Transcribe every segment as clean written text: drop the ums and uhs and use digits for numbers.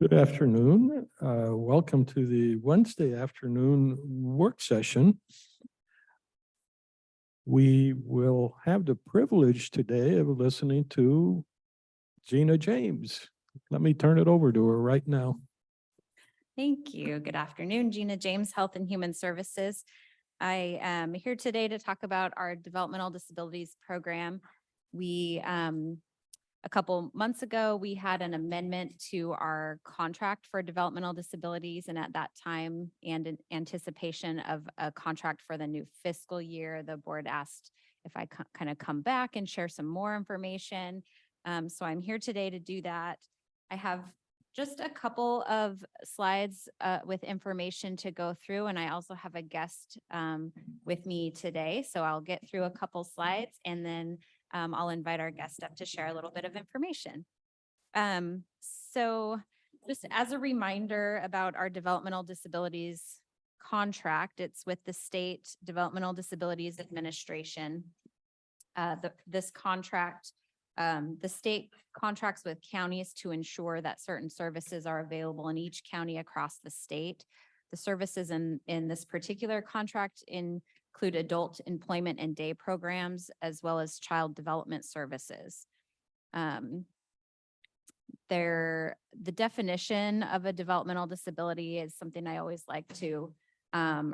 Good afternoon. Welcome to the Wednesday afternoon work session. We will have the privilege today of listening to Gina James. Let me turn it over to her right now. Thank you. Good afternoon, Gina James, Health and Human Services. I am here today to talk about our developmental disabilities program. A couple months ago, we had an amendment to our contract for developmental disabilities. And at that time, and in anticipation of a contract for the new fiscal year, the board asked if I kind of come back and share some more information. So I'm here today to do that. I have just a couple of slides with information to go through, and I also have a guest with me today. So I'll get through a couple slides and then I'll invite our guest up to share a little bit of information. So just as a reminder about our developmental disabilities contract, it's with the State Developmental Disabilities Administration. This contract, the state contracts with counties to ensure that certain services are available in each county across the state. The services in this particular contract include adult employment and day programs, as well as child development services. The definition of a developmental disability is something I always like to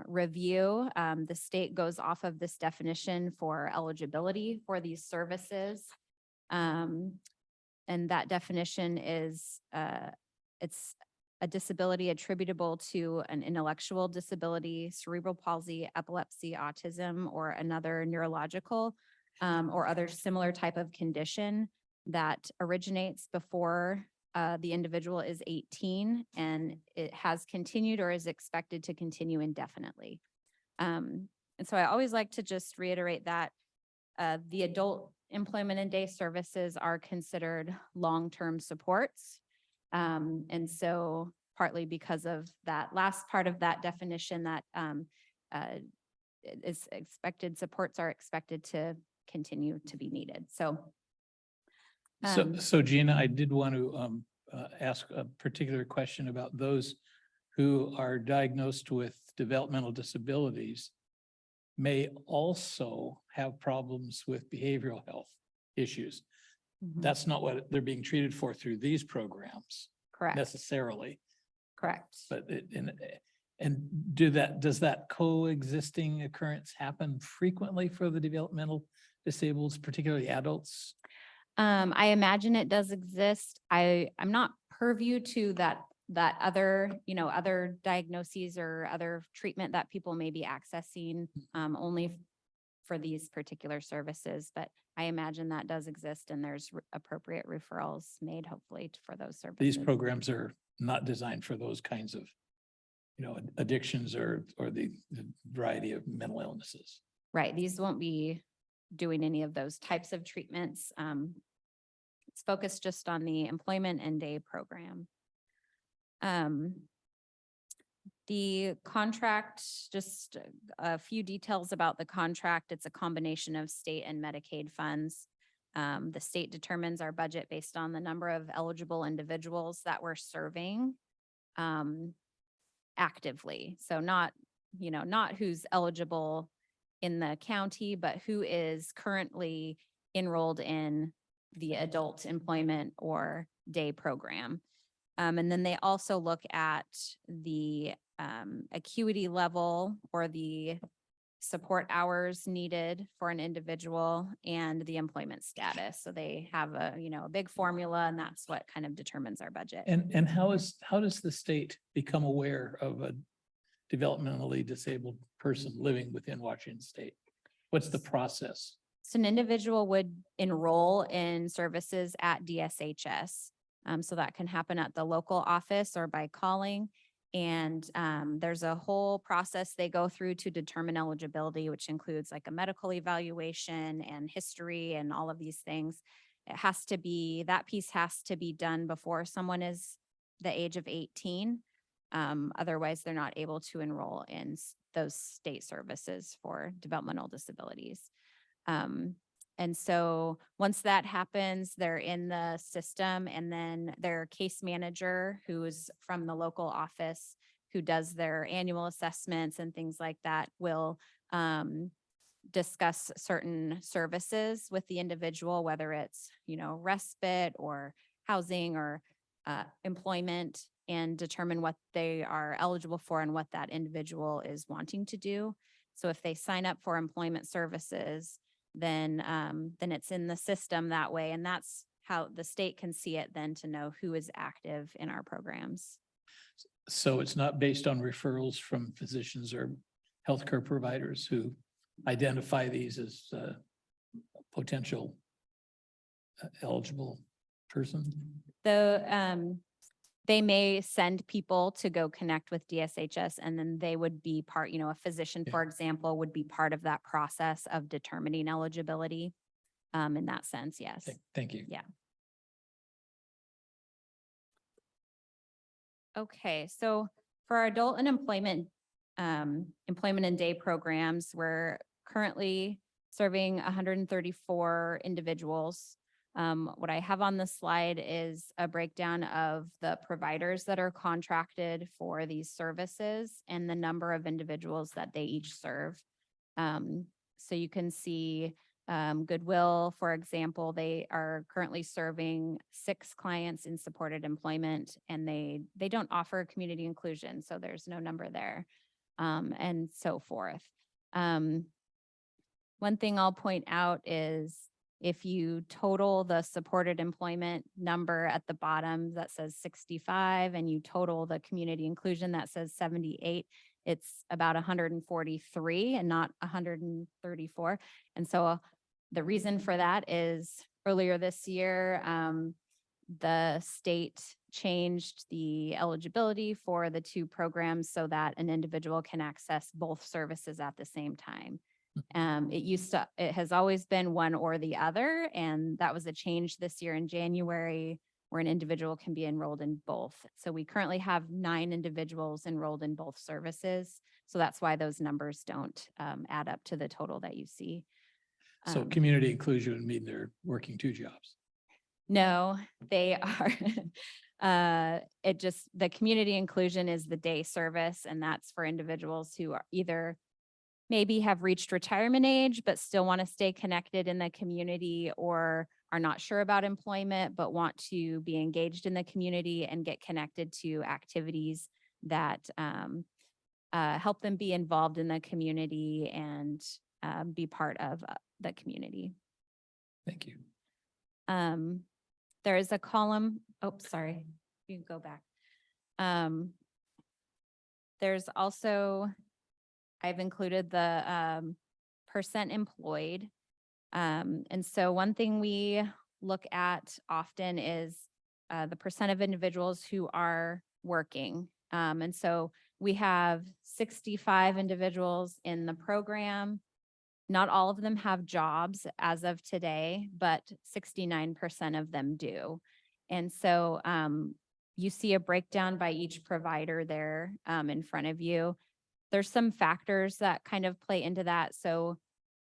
review. The state goes off of this definition for eligibility for these services. And that definition is, it's a disability attributable to an intellectual disability, cerebral palsy, epilepsy, autism, or another neurological or other similar type of condition that originates before the individual is 18 and it has continued or is expected to continue indefinitely. And so I always like to just reiterate that the adult employment and day services are considered long-term supports. And so partly because of that last part of that definition that is expected, supports are expected to continue to be needed. So Gina, I did want to ask a particular question about those who are diagnosed with developmental disabilities may also have problems with behavioral health issues. That's not what they're being treated for through these programs. Correct. Necessarily. Correct. But does that coexisting occurrence happen frequently for the developmental disabled, particularly adults? I imagine it does exist. I'm not purview to that other, other diagnoses or other treatment that people may be accessing only for these particular services, but I imagine that does exist and there's appropriate referrals made hopefully for those services. These programs are not designed for those kinds of, addictions or the variety of mental illnesses. Right. These won't be doing any of those types of treatments. It's focused just on the employment and day program. The contract, just a few details about the contract. It's a combination of state and Medicaid funds. The state determines our budget based on the number of eligible individuals that we're serving actively. So not who's eligible in the county, but who is currently enrolled in the adult employment or day program. And then they also look at the acuity level or the support hours needed for an individual and the employment status. So they have a big formula, and that's what kind of determines our budget. And how does the state become aware of a developmentally disabled person living within Washington State? What's the process? So an individual would enroll in services at DSHS. So that can happen at the local office or by calling. And there's a whole process they go through to determine eligibility, which includes like a medical evaluation and history and all of these things. That piece has to be done before someone is the age of 18. Otherwise, they're not able to enroll in those state services for developmental disabilities. And so once that happens, they're in the system, and then their case manager, who is from the local office, who does their annual assessments and things like that, will discuss certain services with the individual, whether it's, respite or housing or employment, and determine what they are eligible for and what that individual is wanting to do. So if they sign up for employment services, then it's in the system that way. And that's how the state can see it then to know who is active in our programs. So it's not based on referrals from physicians or healthcare providers who identify these as potential eligible person? They may send people to go connect with DSHS, and then they would be part, a physician, Yeah. for example, would be part of that process of determining eligibility. In that sense, yes. Thank you. Yeah. Okay, so for our adult and employment and day programs, we're currently serving 134 individuals. What I have on the slide is a breakdown of the providers that are contracted for these services and the number of individuals that they each serve. So you can see Goodwill, for example, they are currently serving 6 clients in supported employment, and they don't offer community inclusion, so there's no number there, and so forth. One thing I'll point out is if you total the supported employment number at the bottom that says 65, and you total the community inclusion that says 78, it's about 143 and not 134. And so the reason for that is earlier this year, the state changed the eligibility for the 2 programs so that an individual can access both services at the same time. It has always been one or the other, and that was a change this year in January where an individual can be enrolled in both. So we currently have 9 individuals enrolled in both services. So that's why those numbers don't add up to the total that you see. So community inclusion would mean they're working 2 jobs. No, they are. The community inclusion is the day service, and that's for individuals who are either maybe have reached retirement age, but still want to stay connected in the community, or are not sure about employment, but want to be engaged in the community and get connected to activities that help them be involved in the community and be part of the community. Thank you. There is a column. Oh, sorry. You can go back. There's also, I've included the percent employed. And so one thing we look at often is the percent of individuals who are working. And so we have 65 individuals in the program. Not all of them have jobs as of today, but 69% of them do. And so you see a breakdown by each provider there in front of you. There's some factors that kind of play into that. So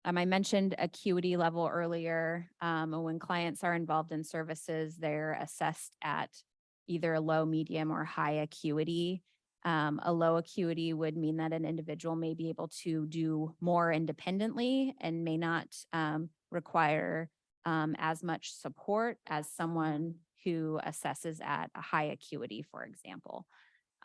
I mentioned acuity level earlier. When clients are involved in services, they're assessed at either a low, medium, or high acuity. A low acuity would mean that an individual may be able to do more independently and may not require as much support as someone who assesses at a high acuity, for example.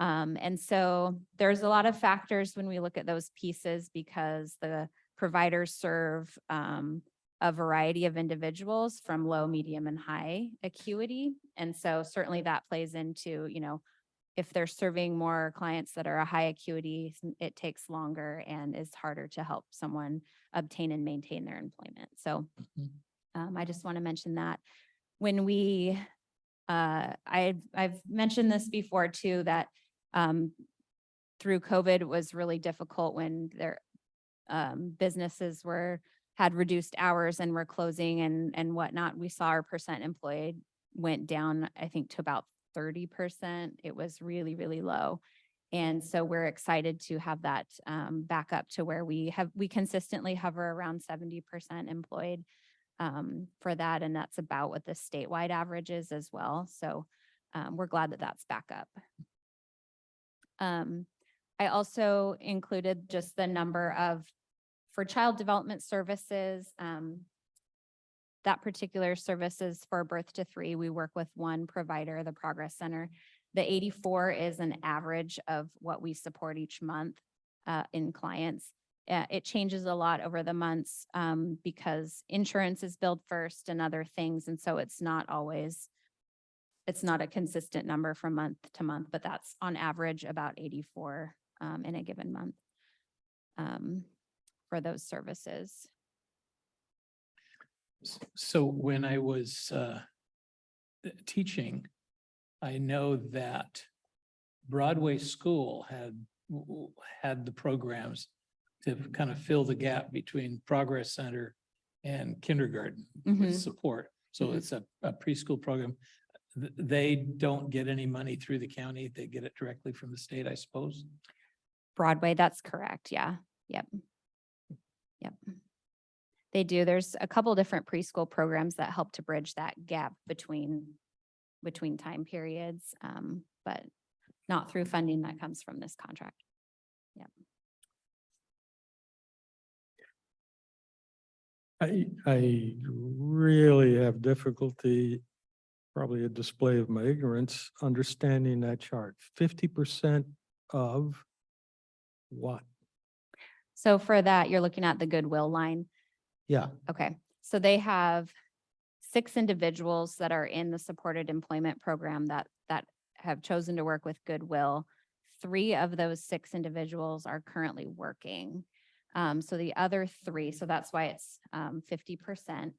And so there's a lot of factors when we look at those pieces, because the providers serve a variety of individuals from low, medium, and high acuity. And so certainly that plays into, if they're serving more clients that are a high acuity, it takes longer and is harder to help someone obtain and maintain their employment. So I just want to mention that. When we, I've mentioned this before too, that through COVID, it was really difficult when their businesses had reduced hours and were closing and whatnot. We saw our percent employed went down, I think, to about 30%. It was really, really low. And so we're excited to have that back up to where we consistently hover around 70% employed. for that, and that's about what the statewide average is as well. So we're glad that that's back up. I also included just the number of, for child development services, that particular services for birth to 3, we work with one provider, the Progress Center. The 84 is an average of what we support each month in clients. It changes a lot over the months because insurance is billed first and other things. And so it's not a consistent number from month to month, but that's on average about 84 in a given month for those services. So when I was teaching, I know that Broadway School had the programs to kind of fill the gap between Progress Center and kindergarten with support. So it's a preschool program. They don't get any money through the county. They get it directly from the state, I suppose. Broadway, that's correct. Yeah. Yep. They do. There's a couple different preschool programs that help to bridge that gap between time periods, but not through funding that comes from this contract. Yep. I really have difficulty, probably a display of my ignorance, understanding that chart. 50% of what? So for that, you're looking at the goodwill line. Yeah, Okay, so they have 6 individuals that are in the supported employment program that have chosen to work with Goodwill. 3 of those 6 individuals are currently working. So the other 3, so that's why it's 50%.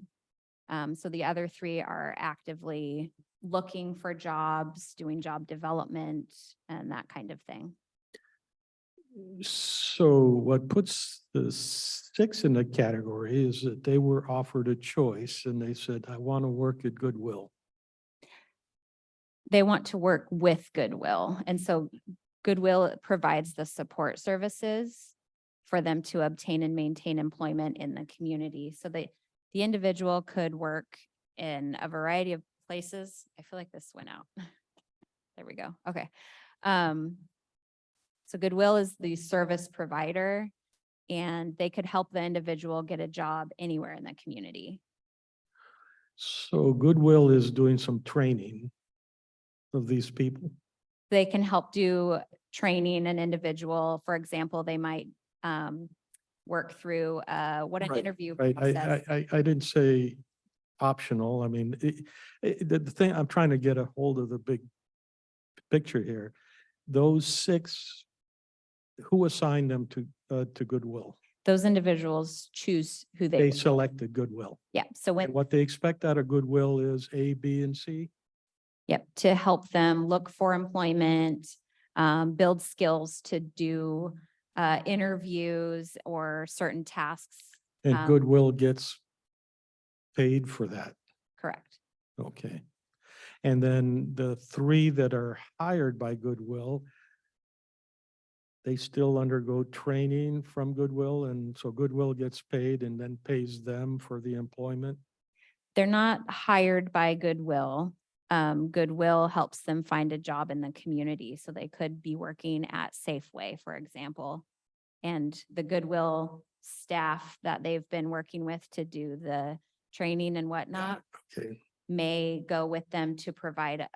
So the other 3 are actively looking for jobs, doing job development and that kind of thing. so what puts the 6 in the category is that they were offered a choice and they said, I want to work at Goodwill. They want to work with Goodwill. And so Goodwill provides the support services for them to obtain and maintain employment in the community. So the individual could work in a variety of places. I feel like this went out. There we go. Okay. So Goodwill is the service provider and they could help the individual get a job anywhere in the community. So Goodwill is doing some training of these people. They can help do training an individual. For example, they might work through what an Right, interview Right, process. I didn't say optional. I mean, the thing, I'm trying to get a hold of the big picture here. Those 6, who assigned them to Goodwill? Those individuals choose who They they, selected Goodwill. yeah. So And when, what they expect out of Goodwill is A, B, and C? yep, to help them look for employment, build skills to do interviews or certain tasks. And Goodwill gets paid for that. Correct. Okay. And then the 3 that are hired by Goodwill, they still undergo training from Goodwill, and so Goodwill gets paid and then pays them for the employment? They're not hired by Goodwill. Goodwill helps them find a job in the community. So they could be working at Safeway, for example. And the Goodwill staff that they've been working with to do the training and whatnot Okay, may go with them to provide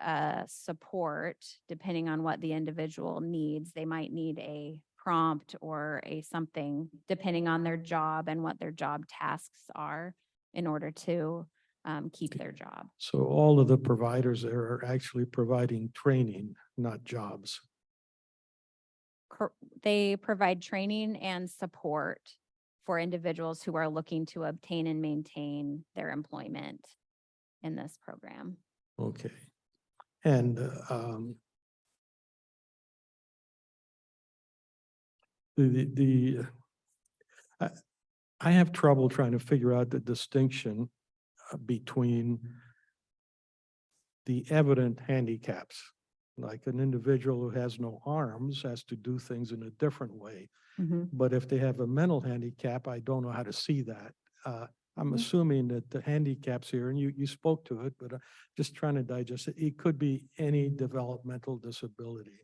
support depending on what the individual needs. They might need a prompt or a something depending on their job and what their job tasks are in order to keep their job. so all of the providers there are actually providing training, not jobs. They provide training and support for individuals who are looking to obtain and maintain their employment in this program. Okay. And I have trouble trying to figure out the distinction between the evident handicaps. Like an individual who has no arms has to do things in a different way. But if they have a mental handicap, I don't know how to see that. I'm Mhm. assuming that the handicaps here, and you spoke to it, but just trying to digest it, it could be any developmental disability.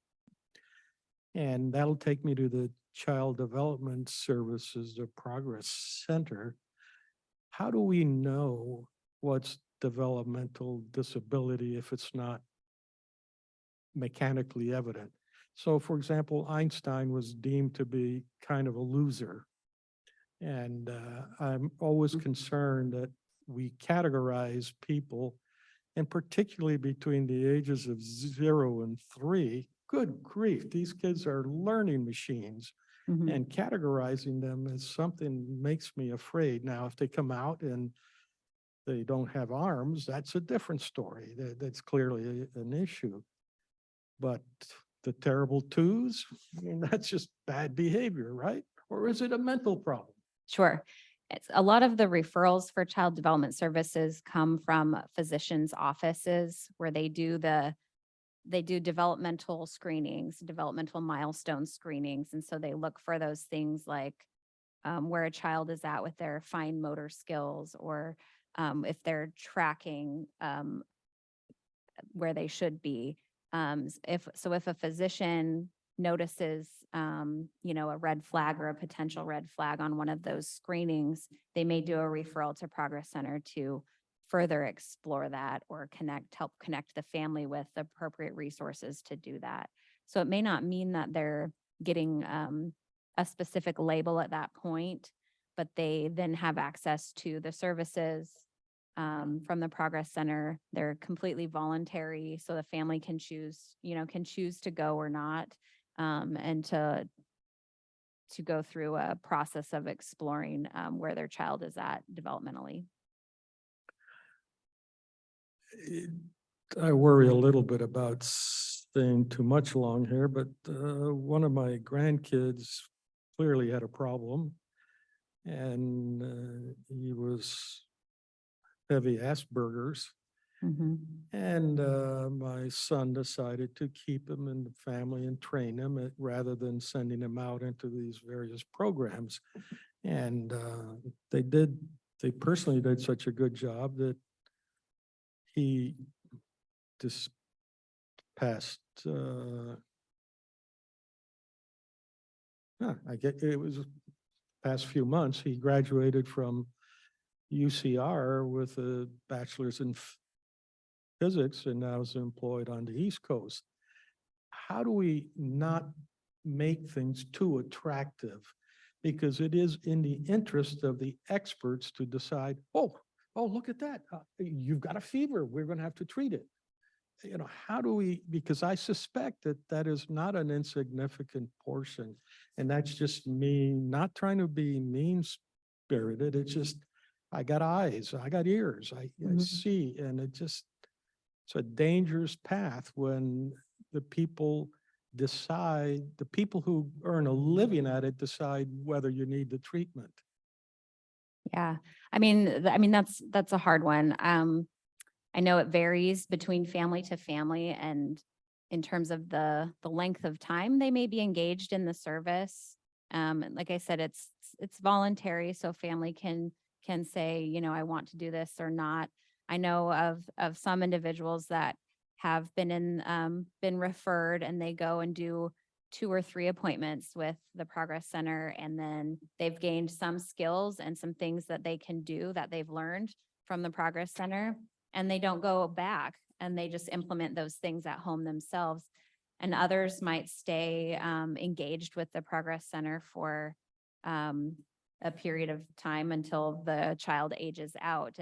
And that'll take me to the Child Development Services, the Progress Center. How do we know what's developmental disability if it's not mechanically evident? So for example, Einstein was deemed to be kind of a loser. And I'm always concerned that we categorize people, and particularly between the ages of 0 and 3, good grief, these kids are learning machines, Mhm. and categorizing them as something makes me afraid. Now, if they come out and they don't have arms, that's a different story. That's clearly an issue. But the terrible twos, I mean, that's just bad behavior, right? Or is it a mental problem? Sure. It's a lot of the referrals for child development services come from physicians' offices where they do developmental screenings, developmental milestone screenings. And so they look for those things like where a child is at with their fine motor skills, or if they're tracking where they should be. If a physician notices, a red flag or a potential red flag on one of those screenings, they may do a referral to Progress Center to further explore that or help connect the family with appropriate resources to do that. So it may not mean that they're getting a specific label at that point, but they then have access to the services from the Progress Center. They're completely voluntary, so the family can choose to go or not, and to go through a process of exploring where their child is at developmentally. I worry a little bit about staying too much along here, but one of my grandkids clearly had a problem, and he was heavy Asperger's. And my son decided to keep him in the family and train him rather than sending him out into these various programs. And they personally did such a good job that he this past, I get, it was past few months, he graduated from UCR with a bachelor's in physics and now is employed on the East Coast. How do we not make things too attractive? Because it is in the interest of the experts to decide, oh, look at that. You've got a fever. We're going to have to treat it. How do we, because I suspect that that is not an insignificant portion. And that's just me not trying to be mean spirited. It's just, I got eyes, I got ears, I see, and it's a dangerous path when the people who earn a living at it decide whether you need the treatment. Yeah, I mean, that's a hard one. I know it varies between family to family, and in terms of the length of time they may be engaged in the service. Like I said, it's voluntary, so family can say, I want to do this or not. I know of some individuals that have been referred, and they go and do 2 or 3 appointments with the Progress Center, and then they've gained some skills and some things that they can do that they've learned from the Progress Center, and they don't go back, and they just implement those things at home themselves. And others might stay engaged with the Progress Center for a period of time until the child ages out.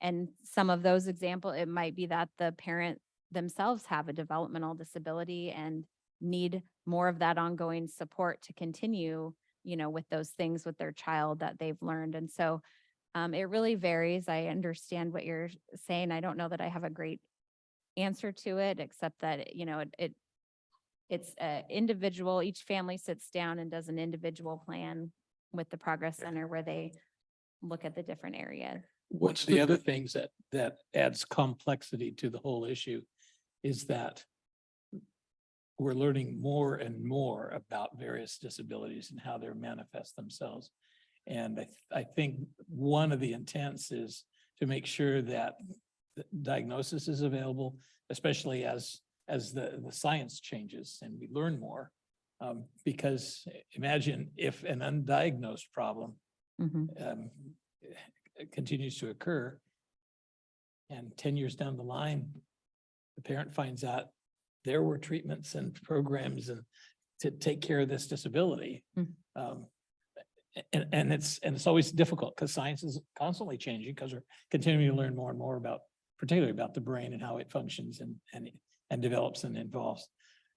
And some of those examples, it might be that the parent themselves have a developmental disability and need more of that ongoing support to continue, with those things with their child that they've learned. And so it really varies. I understand what you're saying. I don't know that I have a great answer to it, except that, it's individual. Each family sits down and does an individual plan with the Progress Center where they look at the different areas. What's the other things that adds complexity to the whole issue is that we're learning more and more about various disabilities and how they manifest themselves. And I think one of the intents is to make sure that the diagnosis is available, especially as the science changes and we learn more. Because imagine if an undiagnosed problem Mhm. continues to occur, and 10 years down the line, the parent finds out there were treatments and programs and to take care of this disability. Mm. And it's always difficult because science is constantly changing because we're continuing to learn more and more about, particularly about the brain and how it functions and develops and evolves.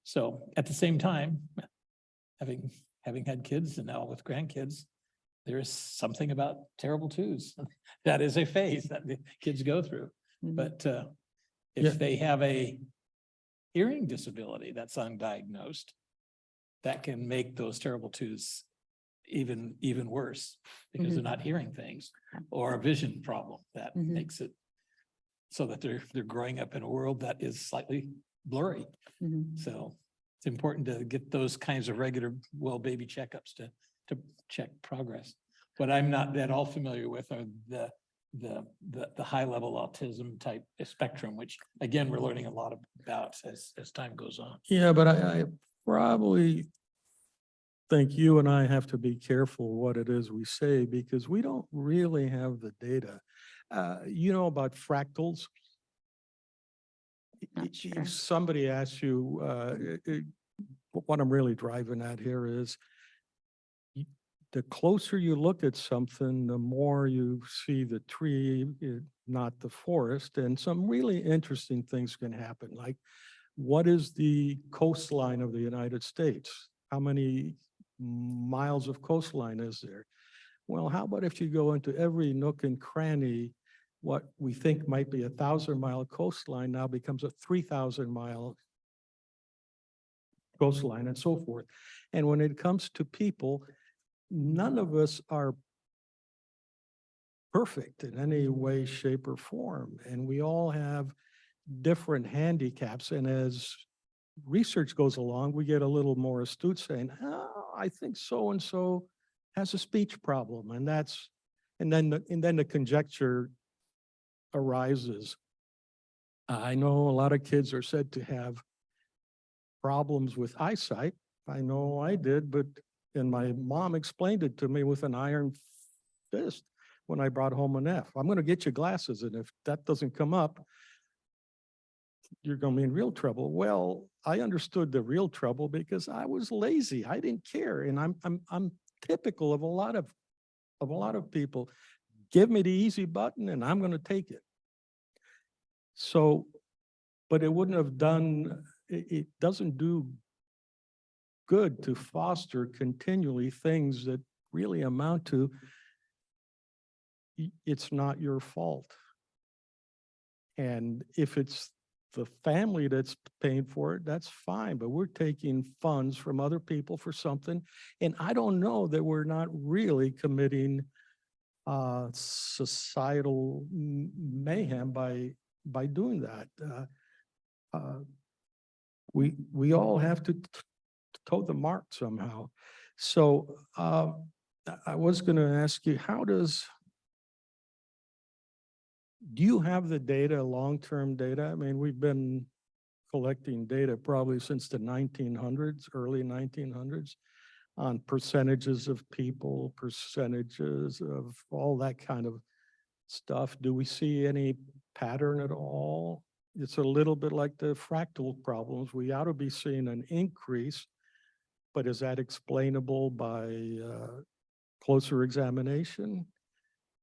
So at the same time, having had kids and now with grandkids, there is something about terrible twos. That is a phase that the kids go through. Mhm. But Yeah. if they have a hearing disability that's undiagnosed, that can make those terrible twos even worse because they're not hearing things, Yeah. or a vision problem that Mhm. makes it so that they're growing up in a world that is slightly blurry. Mhm. So it's important to get those kinds of regular well baby checkups to check progress. What I'm not at all familiar with are the high level autism type spectrum, which again, we're learning a lot about as time goes on. Yeah, but I probably think you and I have to be careful what it is we say because we don't really have the data. You know about fractals? Not If sure. somebody asks you, what I'm really driving at here is the closer you look at something, the more you see the tree, not the forest, and some really interesting things can happen. Like, what is the coastline of the United States? How many miles of coastline is there? Well, how about if you go into every nook and cranny, what we think might be 1,000-mile coastline now becomes a 3,000-mile coastline and so forth. And when it comes to people, none of us are perfect in any way, shape, or form. And we all have different handicaps. And as research goes along, we get a little more astute saying, oh, I think so-and-so has a speech problem. And then the conjecture arises. I know a lot of kids are said to have problems with eyesight. I know I did, and my mom explained it to me with an iron fist when I brought home an F. I'm going to get you glasses, and if that doesn't come up, you're going to be in real trouble. Well, I understood the real trouble because I was lazy. I didn't care, and I'm typical of a lot of people. Give me the easy button, and I'm going to take it. So, but it wouldn't have done. It doesn't do good to foster continually things that really amount to it's not your fault. And if it's the family that's paying for it, that's fine, but we're taking funds from other people for something. And I don't know that we're not really committing societal mayhem by doing that. We all have to toe the mark somehow. So I was going to ask you, do you have the data, long-term data? I mean, we've been collecting data probably since the 1900s, early 1900s, on percentages of people, percentages of all that kind of stuff. Do we see any pattern at all? It's a little bit like the fractal problems. We ought to be seeing an increase, but is that explainable by closer examination?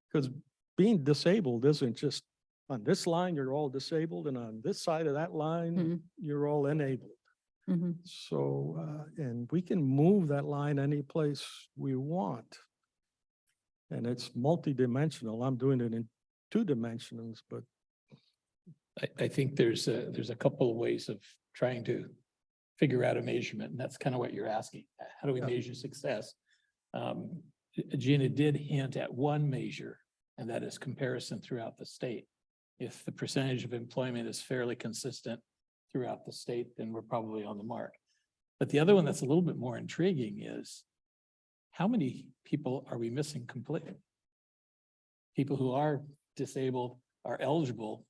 Because being disabled isn't just on this line, you're all disabled, and on this side of that line, Mhm. you're all enabled. Mhm. So, and we can move that line any place we want. And it's multidimensional. I'm doing it in 2 dimensions, but I think there's a couple of ways of trying to figure out a measurement, and that's kind of what you're asking. How do we Yeah. measure success? Gina did hint at one measure, and that is comparison throughout the state. If the percentage of employment is fairly consistent throughout the state, then we're probably on the mark. But the other one that's a little bit more intriguing is how many people are we missing completely? People who are disabled are eligible,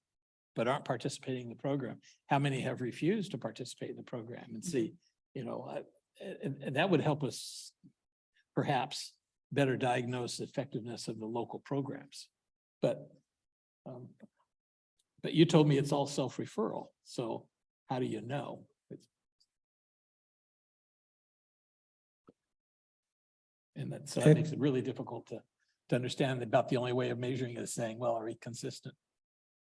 but aren't participating in the program. How many have refused to participate in the program and see, you know, and that would help us perhaps better diagnose the effectiveness of the local programs. But you told me it's all self-referral. So how do you know? So that makes it really difficult to understand. About the only way of measuring it is saying, well, are we consistent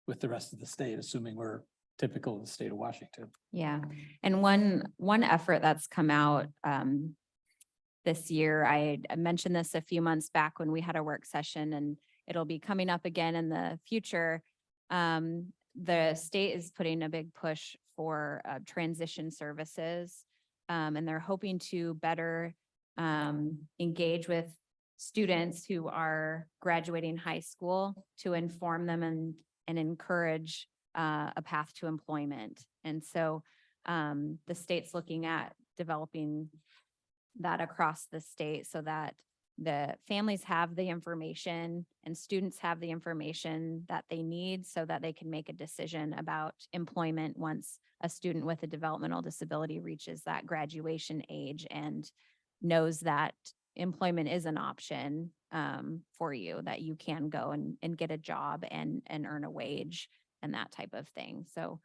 with the rest of the state, assuming we're typical of the state of Washington? Yeah, and one effort that's come out this year, I mentioned this a few months back when we had a work session, and it'll be coming up again in the future. The state is putting a big push for transition services, and they're hoping to better engage with students who are graduating high school to inform them and encourage a path to employment. And so the state's looking at developing that across the state so that the families have the information and students have the information that they need so that they can make a decision about employment once a student with a developmental disability reaches that graduation age and knows that employment is an option for you, that you can go and get a job and earn a wage and that type of thing. So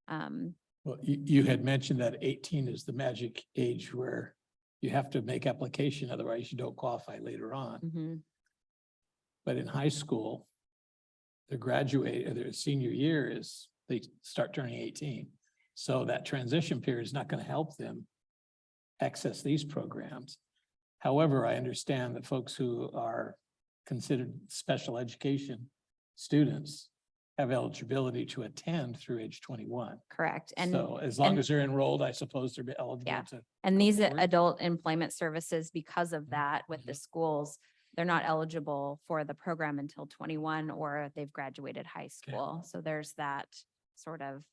Well, you had mentioned that 18 is the magic age where you have to make application, otherwise you don't qualify later on. But in high school, their senior year is they start turning 18. So that transition period is not going to help them access these programs. However, I understand that folks who are considered special education students have eligibility to attend through age 21. correct. And So as long as they're enrolled, I suppose they're eligible Yeah. to. And these forward. adult employment services, because of that with the schools, they're not eligible for the program until 21 or they've graduated high school. So there's that sort of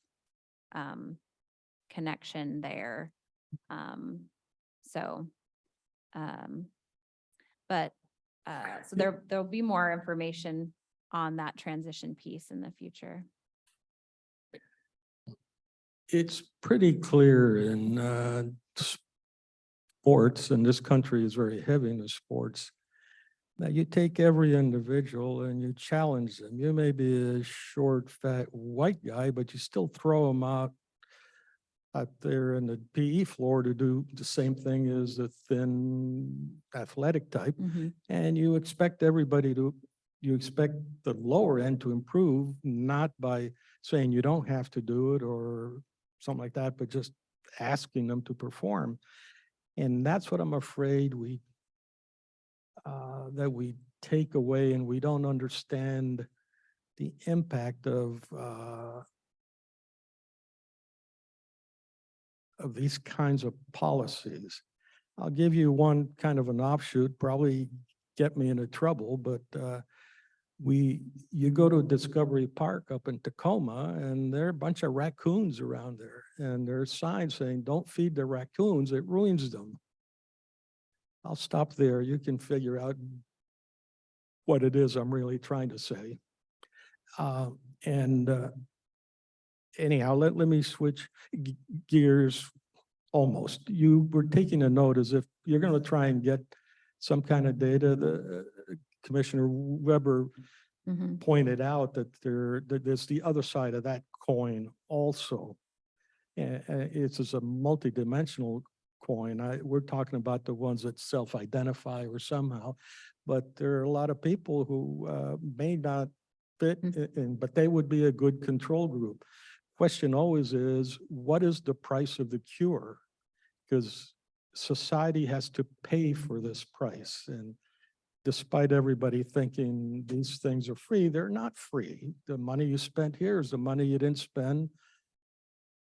connection there. So there'll be more information on that transition piece in the future. It's pretty clear in sports, and this country is very heavy into sports, that you take every individual and you challenge them. You may be a short, fat, white guy, but you still throw them out there in the PE floor to do the same thing as the thin athletic type. And you expect you expect the lower end to improve, not by saying you don't have to do it or something like that, but just asking them to perform. And that's what I'm afraid that we take away, and we don't understand the impact of these kinds of policies. I'll give you one kind of an offshoot, probably get me into trouble, but you go to Discovery Park up in Tacoma, and there are a bunch of raccoons around there, and there's signs saying, don't feed the raccoons, it ruins them. I'll stop there. You can figure out what it is I'm really trying to say. Anyhow, let me switch gears almost. You were taking a note as if you're going to try and get some kind of data. The Commissioner Weber pointed out that there's the other side of that coin also. It's a multidimensional coin. We're talking about the ones that self-identify or somehow, but there are a lot of people who may not fit in, but they would be a good control group. Question always is, what is the price of the cure? Because society has to pay for this price. And despite everybody thinking these things are free, they're not free. The money you spent here is the money you didn't spend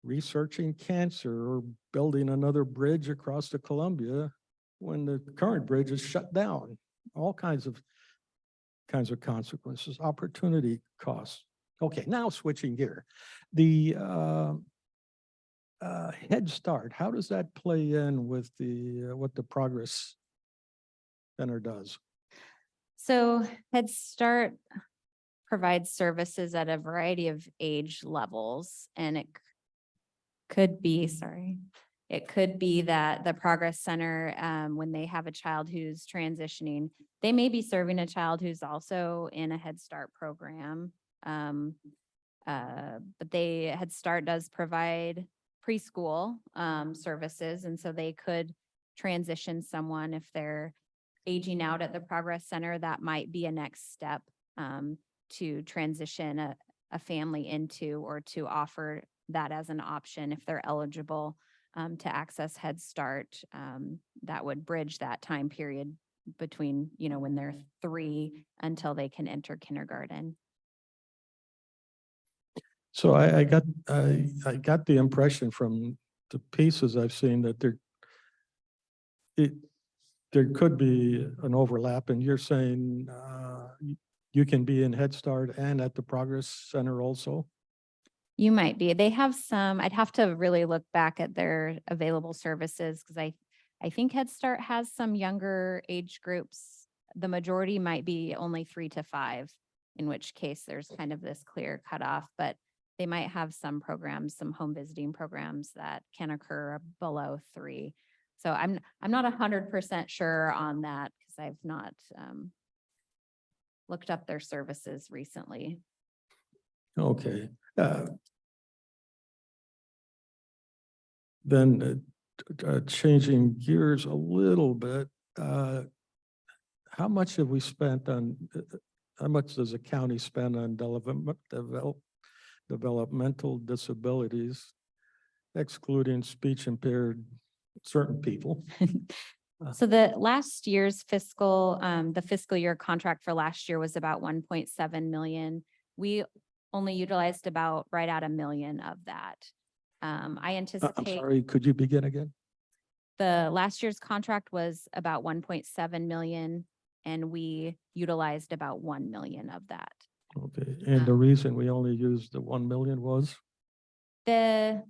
researching cancer or building another bridge across the Columbia when the current bridge is shut down. All kinds of consequences, opportunity costs. Okay, now switching gear. The Head Start, how does that play in with what the progress Center does? So Head Start provides services at a variety of age levels, and it could be, it could be that the Progress Center, when they have a child who's transitioning, they may be serving a child who's also in a Head Start program. But Head Start does provide preschool services, and so they could transition someone if they're aging out at the Progress Center. That might be a next step to transition a family into, or to offer that as an option if they're eligible to access Head Start. That would bridge that time period between, when they're 3 until they can enter kindergarten. So I got the impression from the pieces I've seen that there could be an overlap, and you're saying you can be in Head Start and at the Progress Center also? You might be. They have some, I'd have to really look back at their available services, because I think Head Start has some younger age groups. The majority might be only 3 to 5, in which case there's kind of this clear cutoff, but they might have some programs, some home visiting programs that can occur below 3. So I'm not 100% sure on that, because I've not looked up their services recently. Okay. Then changing gears a little bit, how much have we spent on, how much does the county spend on developmental disabilities, excluding speech impaired certain people? So the last year's the fiscal year contract for last year was about 1.7 million. We only utilized about right at $1 million of that. I I'm anticipate sorry, could you begin again? the last year's contract was about 1.7 million, and we utilized about 1 million of that. Okay, and the reason we only used the 1 million was? The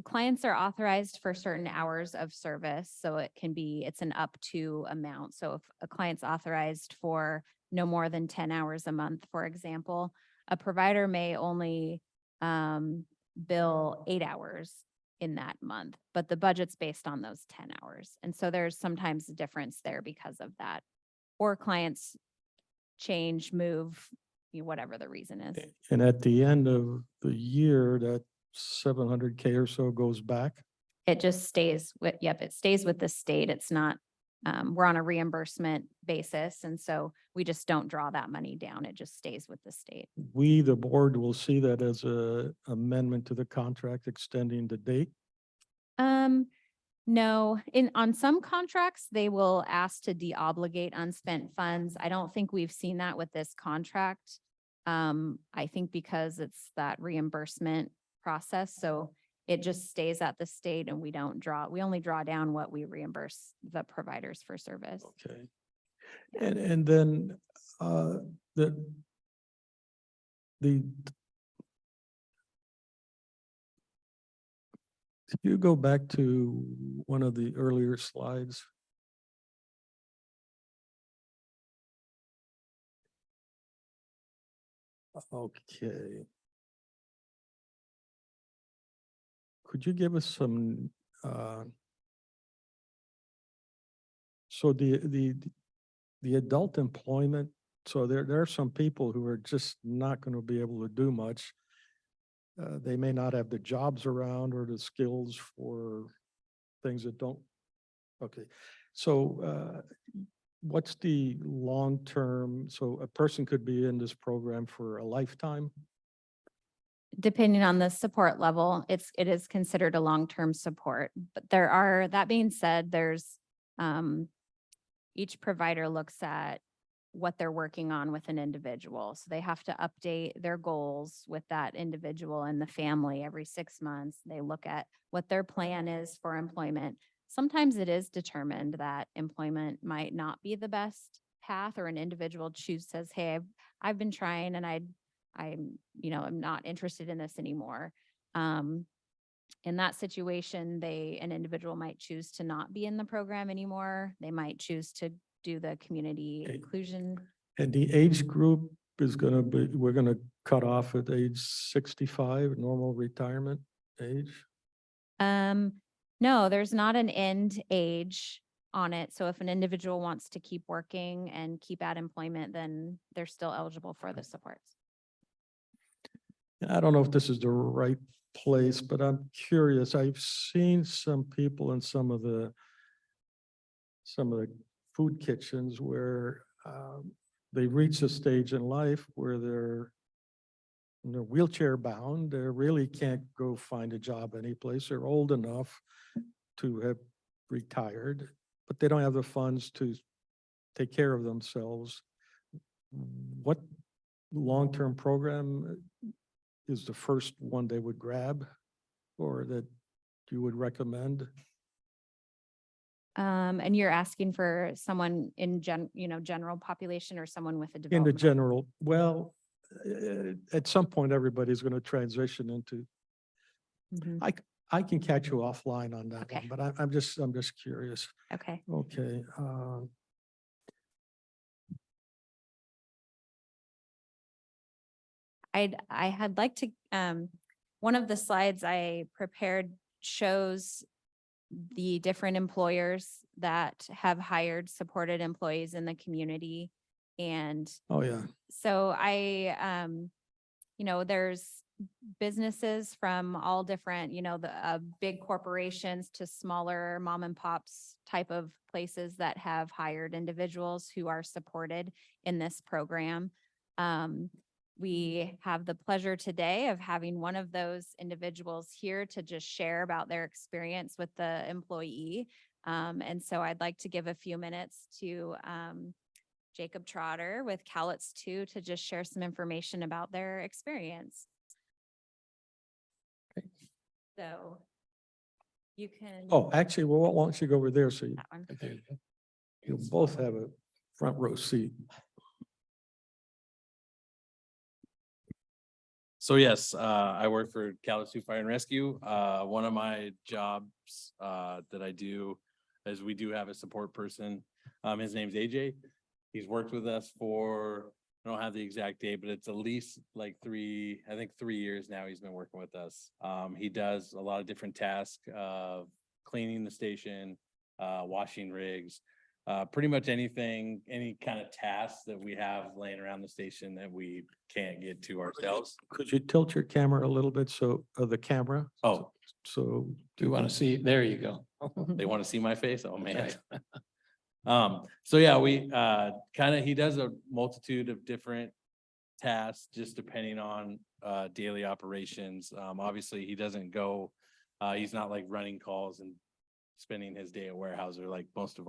clients are authorized for certain hours of service, so it's an up to amount. So if a client's authorized for no more than 10 hours a month, for example, a provider may only bill 8 hours in that month, but the budget's based on those 10 hours. And so there's sometimes a difference there because of that. Or clients change, move, whatever the reason is. And at the end of the year, that 700K or so goes back? It just stays with, it stays with the state. It's not, we're on a reimbursement basis. And so we just don't draw that money down. It just stays with the state. We, the board, will see that as a amendment to the contract extending the date? No, on some contracts, they will ask to deobligate unspent funds. I don't think we've seen that with this contract. I think because it's that reimbursement process, so it just stays at the state, and we only draw down what we reimburse the providers for service. Okay. And then the if you go back to one of the earlier slides. Okay. Could you give us some, so the adult employment, so there are some people who are just not going to be able to do much. They may not have the jobs around or the skills for things that don't. Okay. So what's the long term? So a person could be in this program for a lifetime? Depending on the support level, it is considered a long-term support. But that being said, there's each provider looks at what they're working on with an individual. So they have to update their goals with that individual and the family every 6 months. They look at what their plan is for employment. Sometimes it is determined that employment might not be the best path, or an individual says, hey, I've been trying and I'm not interested in this anymore. In that situation, an individual might choose to not be in the program anymore. They might choose to do the community Okay. inclusion. And the age group is gonna be, we're gonna cut off at age 65, normal retirement age? No, there's not an end age on it. So if an individual wants to keep working and keep at employment, then they're still eligible for the supports. I don't know if this is the right place, but I'm curious. I've seen some people in some of the food kitchens where they reach a stage in life where they're wheelchair bound. They really can't go find a job anyplace. They're old enough to have retired, but they don't have the funds to take care of themselves. What long-term program is the first one they would grab or that you would recommend? And you're asking for someone in general population or someone with a In the development. general, well, at some point, everybody's going to transition into, Mhm. I can catch you offline on that one, Okay. but I'm just curious. Okay. Okay. I had like to, one of the slides I prepared shows the different employers that have hired supported employees in the community. And Oh, yeah. so there's businesses from all different, the big corporations to smaller mom and pops type of places that have hired individuals who are supported in this program. We have the pleasure today of having one of those individuals here to just share about their experience with the employee. And so I'd like to give a few minutes to Jacob Trotter with Cowlitz 2 to just share some information about their experience. So you can. Oh, actually, well, why don't you go over there so That one. you'll both have a front row seat. So yes, I work for Kalamazoo Fire and Rescue. One of my jobs that I do is we do have a support person. His name's AJ. He's worked with us for, I don't have the exact date, but it's at least like 3 years now he's been working with us. He does a lot of different tasks of cleaning the station, washing rigs, pretty much anything, any kind of tasks that we have laying around the station that we can't get to ourselves. Could you tilt your camera a little bit so, the camera? Oh, So. Do you want to see? There you go. they want to see my face? Oh, man. Right. So yeah, we he does a multitude of different tasks, just depending on daily operations. Obviously, he doesn't go, he's not like running calls and spending his day at warehouse or like most of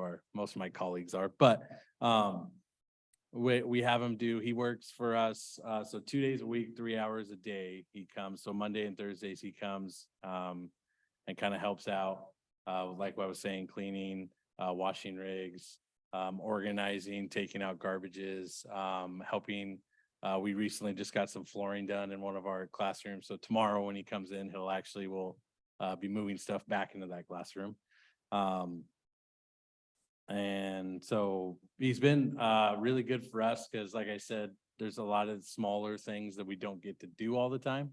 my colleagues are, but we have him he works for us, so 2 days a week, 3 hours a day he comes. So Monday and Thursdays he comes and kind of helps out, like what I was saying, cleaning, washing rigs, organizing, taking out garbages, helping. We recently just got some flooring done in one of our classrooms, so tomorrow when he comes in, will be moving stuff back into that classroom. And so he's been really good for us because, like I said, there's a lot of smaller things that we don't get to do all the time.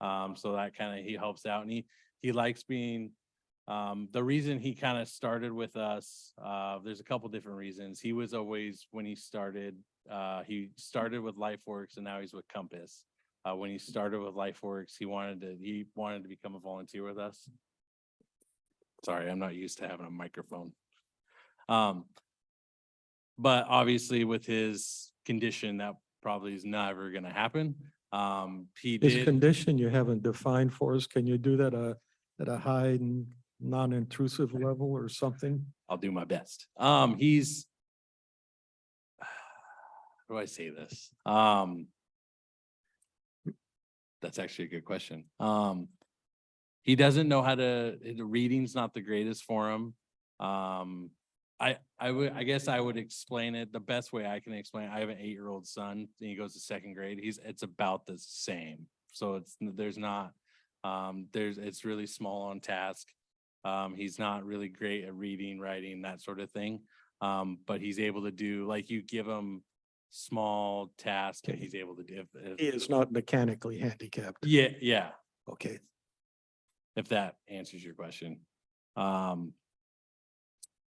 So that he helps out, and he likes being, the reason he kind of started with us, there's a couple different reasons. He was always, when he started with LifeWorks and now he's with Compass. When he started with LifeWorks, he wanted to become a volunteer with us. Sorry, I'm not used to having a microphone. But obviously with his condition, that probably is never going to happen. This condition you haven't defined for us, can you do that at a high and non-intrusive level or something? I'll do my best. How do I say this? That's actually a good question. He doesn't know the reading's not the greatest for him. I guess I would explain it the best way I can explain it. I have an 8-year-old son and he goes to 2nd grade. It's about the same. So there's not It's really small on task. He's not really great at reading, writing, that sort of thing. But he's able to do, like, you give him small tasks and Okay. he's able to do. He is not mechanically handicapped. Yeah, Okay. if that answers your question.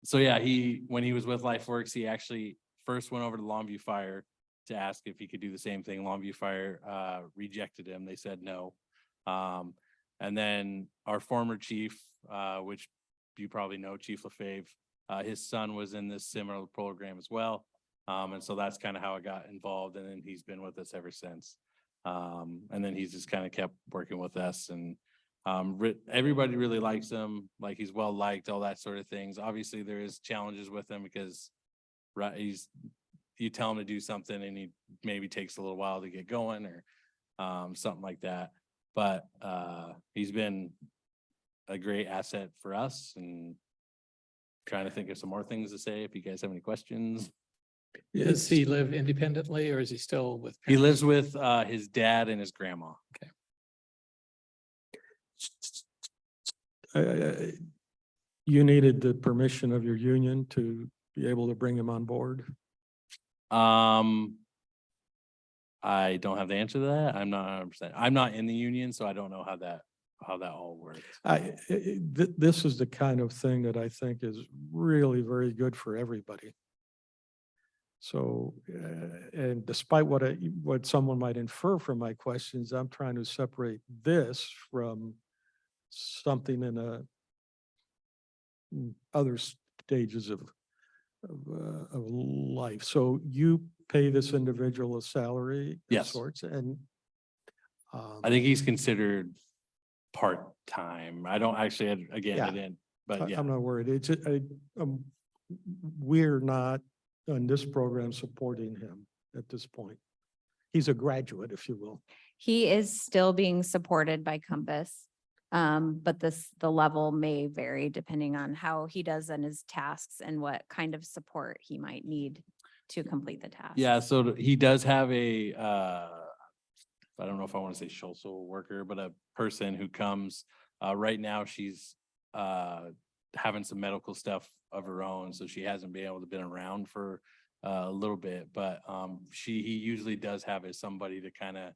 So yeah, when he was with LifeWorks, he actually first went over to Longview Fire to ask if he could do the same thing. Longview Fire rejected him. They said no. And then our former chief, which you probably know, Chief LaFave, his son was in this similar program as well. And so that's kind of how I got involved. And then he's been with us ever since. And then he's just kind of kept working with us, and everybody really likes him. Like, he's well liked, all that sort of things. Obviously there is challenges with him because you tell him to do something and he maybe takes a little while to get going, or something like that. But he's been a great asset for us, and trying to think of some more things to say if you guys have any questions. Does he live independently or is he still with? He parents? lives with his dad and his grandma. You needed the permission of your union to be able to bring him on board? I don't have the answer to that. I'm not 100%. I'm not in the union, so I don't know how that all works. This is the kind of thing that I think is really very good for everybody. So, and despite what someone might infer from my questions, I'm trying to separate this from something in other stages of life. So you pay this individual a salary of Yes. sorts, and I think he's considered part-time. I don't actually, again, I Yeah. didn't, but yeah. I'm not worried. We're not on this program supporting him at this point. He's a graduate, if you will. He is still being supported by Compass. But the level may vary depending on how he does in his tasks and what kind of support he might need to complete the task. Yeah, so he does have I don't know if I want to say social worker, but a person who comes, right now she's having some medical stuff of her own, so she hasn't been able to been around for a little bit, but he usually does have somebody to kind of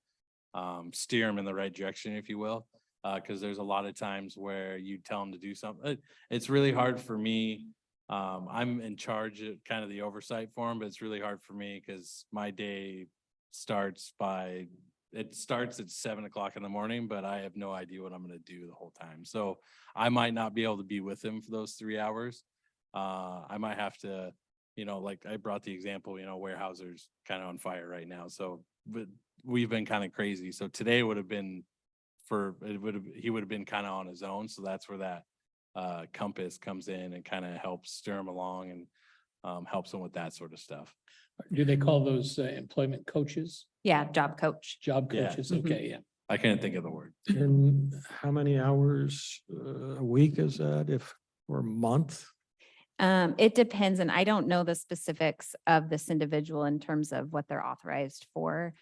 steer him in the right direction, if you will. Because there's a lot of times where you tell him to do something. It's really hard for me. I'm in charge of kind of the oversight for him, but it's really hard for me because my day starts at 7 o'clock in the morning, but I have no idea what I'm going to do the whole time. So I might not be able to be with him for those 3 hours. I might have to, like I brought the example, Weyerhaeuser's kind of on fire right now. So, but we've been kind of crazy. So today would have been he would have been kind of on his own. So that's where that Compass comes in and kind of helps steer him along and helps him with that sort of stuff. Do they call those employment coaches, Yeah, job coach. job Yeah. coaches? Mhm. Okay, yeah. I couldn't think of the word. And how many hours a week is that, or a month? It depends, and I don't know the specifics of this individual in terms of what they're authorized for.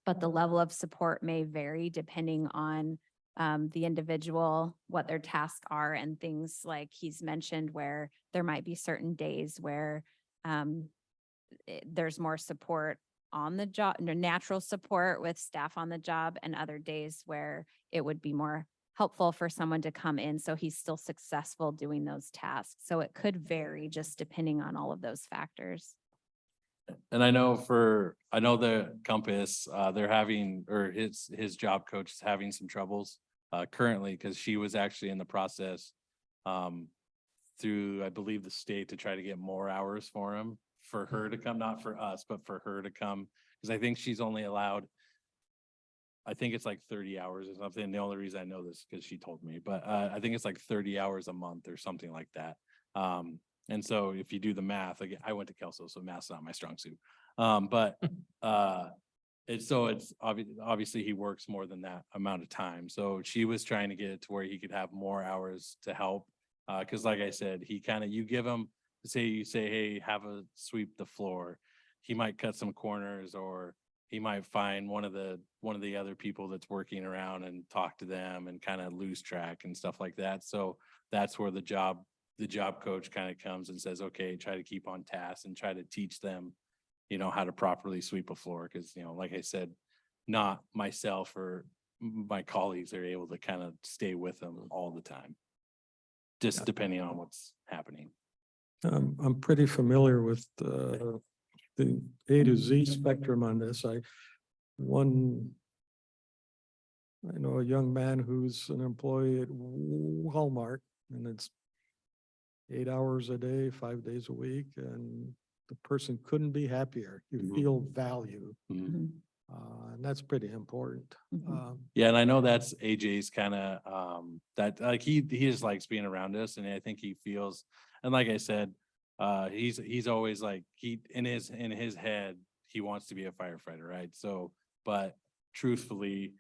But the level of support may vary depending on the individual, what their tasks are, and things like he's mentioned where there might be certain days where there's more support on the job, natural support with staff on the job, and other days where it would be more helpful for someone to come in so he's still successful doing those tasks. So it could vary just depending on all of those factors. And I know the Compass, they're having, or his job coach is having some troubles currently, because she was actually in the process through, I believe, the state to try to get more hours for him, for her to come, not for us, but for her to come. Because I think she's only allowed, I think it's like 30 hours or something. The only reason I know this is because she told me, but I think it's like 30 hours a month or something like that. And so if you do the math, again, I went to Kelso, so math's not my strong suit. But it's obviously he works more than that amount of time. So she was trying to get it to where he could have more hours to help. Cause like I said, you give him, you say, hey, have a sweep the floor. He might cut some corners or he might find one of the other people that's working around and talk to them and kind of lose track and stuff like that. So that's where the job coach kind of comes and says, okay, try to keep on task and try to teach them, how to properly sweep a floor. Cause like I said, not myself or my colleagues are able to kind of stay with them all the time. Just depending on what's happening. I'm pretty familiar with the A to Z spectrum on this. I know a young man who's an employee at Walmart, and it's 8 hours a day, 5 days a week, and the person couldn't be happier. You Mhm. feel value, Mhm. and that's pretty important. Mhm. Yeah, and I know that's AJ's kind of that like he just likes being around us, and I think he feels, and like I said, he's always like in his head he wants to be a firefighter, right? So, but truthfully,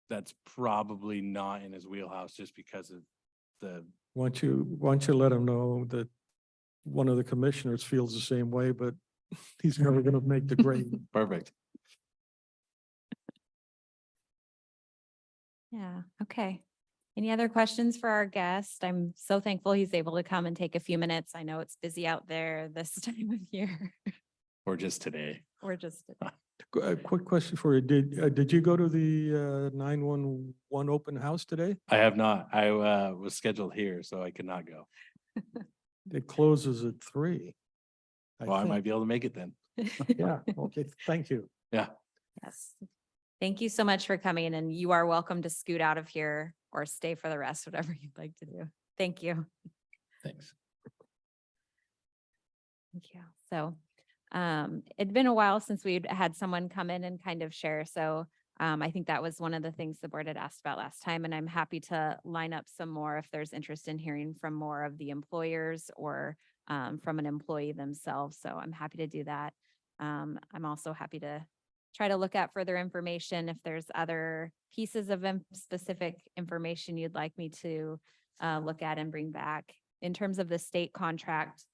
that's probably not in his wheelhouse just because of the Why don't you let him know that one of the commissioners feels the same way, but he's never gonna make the grade. perfect. Yeah, okay. Any other questions for our guest? I'm so thankful he's able to come and take a few minutes. I know it's busy out there this time of year. Or just today. Or just, A quick question for you. Did you go to the 911 open house today? I have not. I was scheduled here, so I could not go. It closes at 3. Well, I might be able to make it then. Yeah, okay, thank you. Yeah. yes. Thank you so much for coming, and you are welcome to scoot out of here or stay for the rest, whatever you'd like to do. Thank you. Thanks. Thank you. So it'd been a while since we'd had someone come in and kind of share. So I think that was one of the things the board had asked about last time, and I'm happy to line up some more if there's interest in hearing from more of the employers or from an employee themselves. So I'm happy to do that. I'm also happy to try to look at further information if there's other pieces of specific information you'd like me to look at and bring back. In terms of the state contract,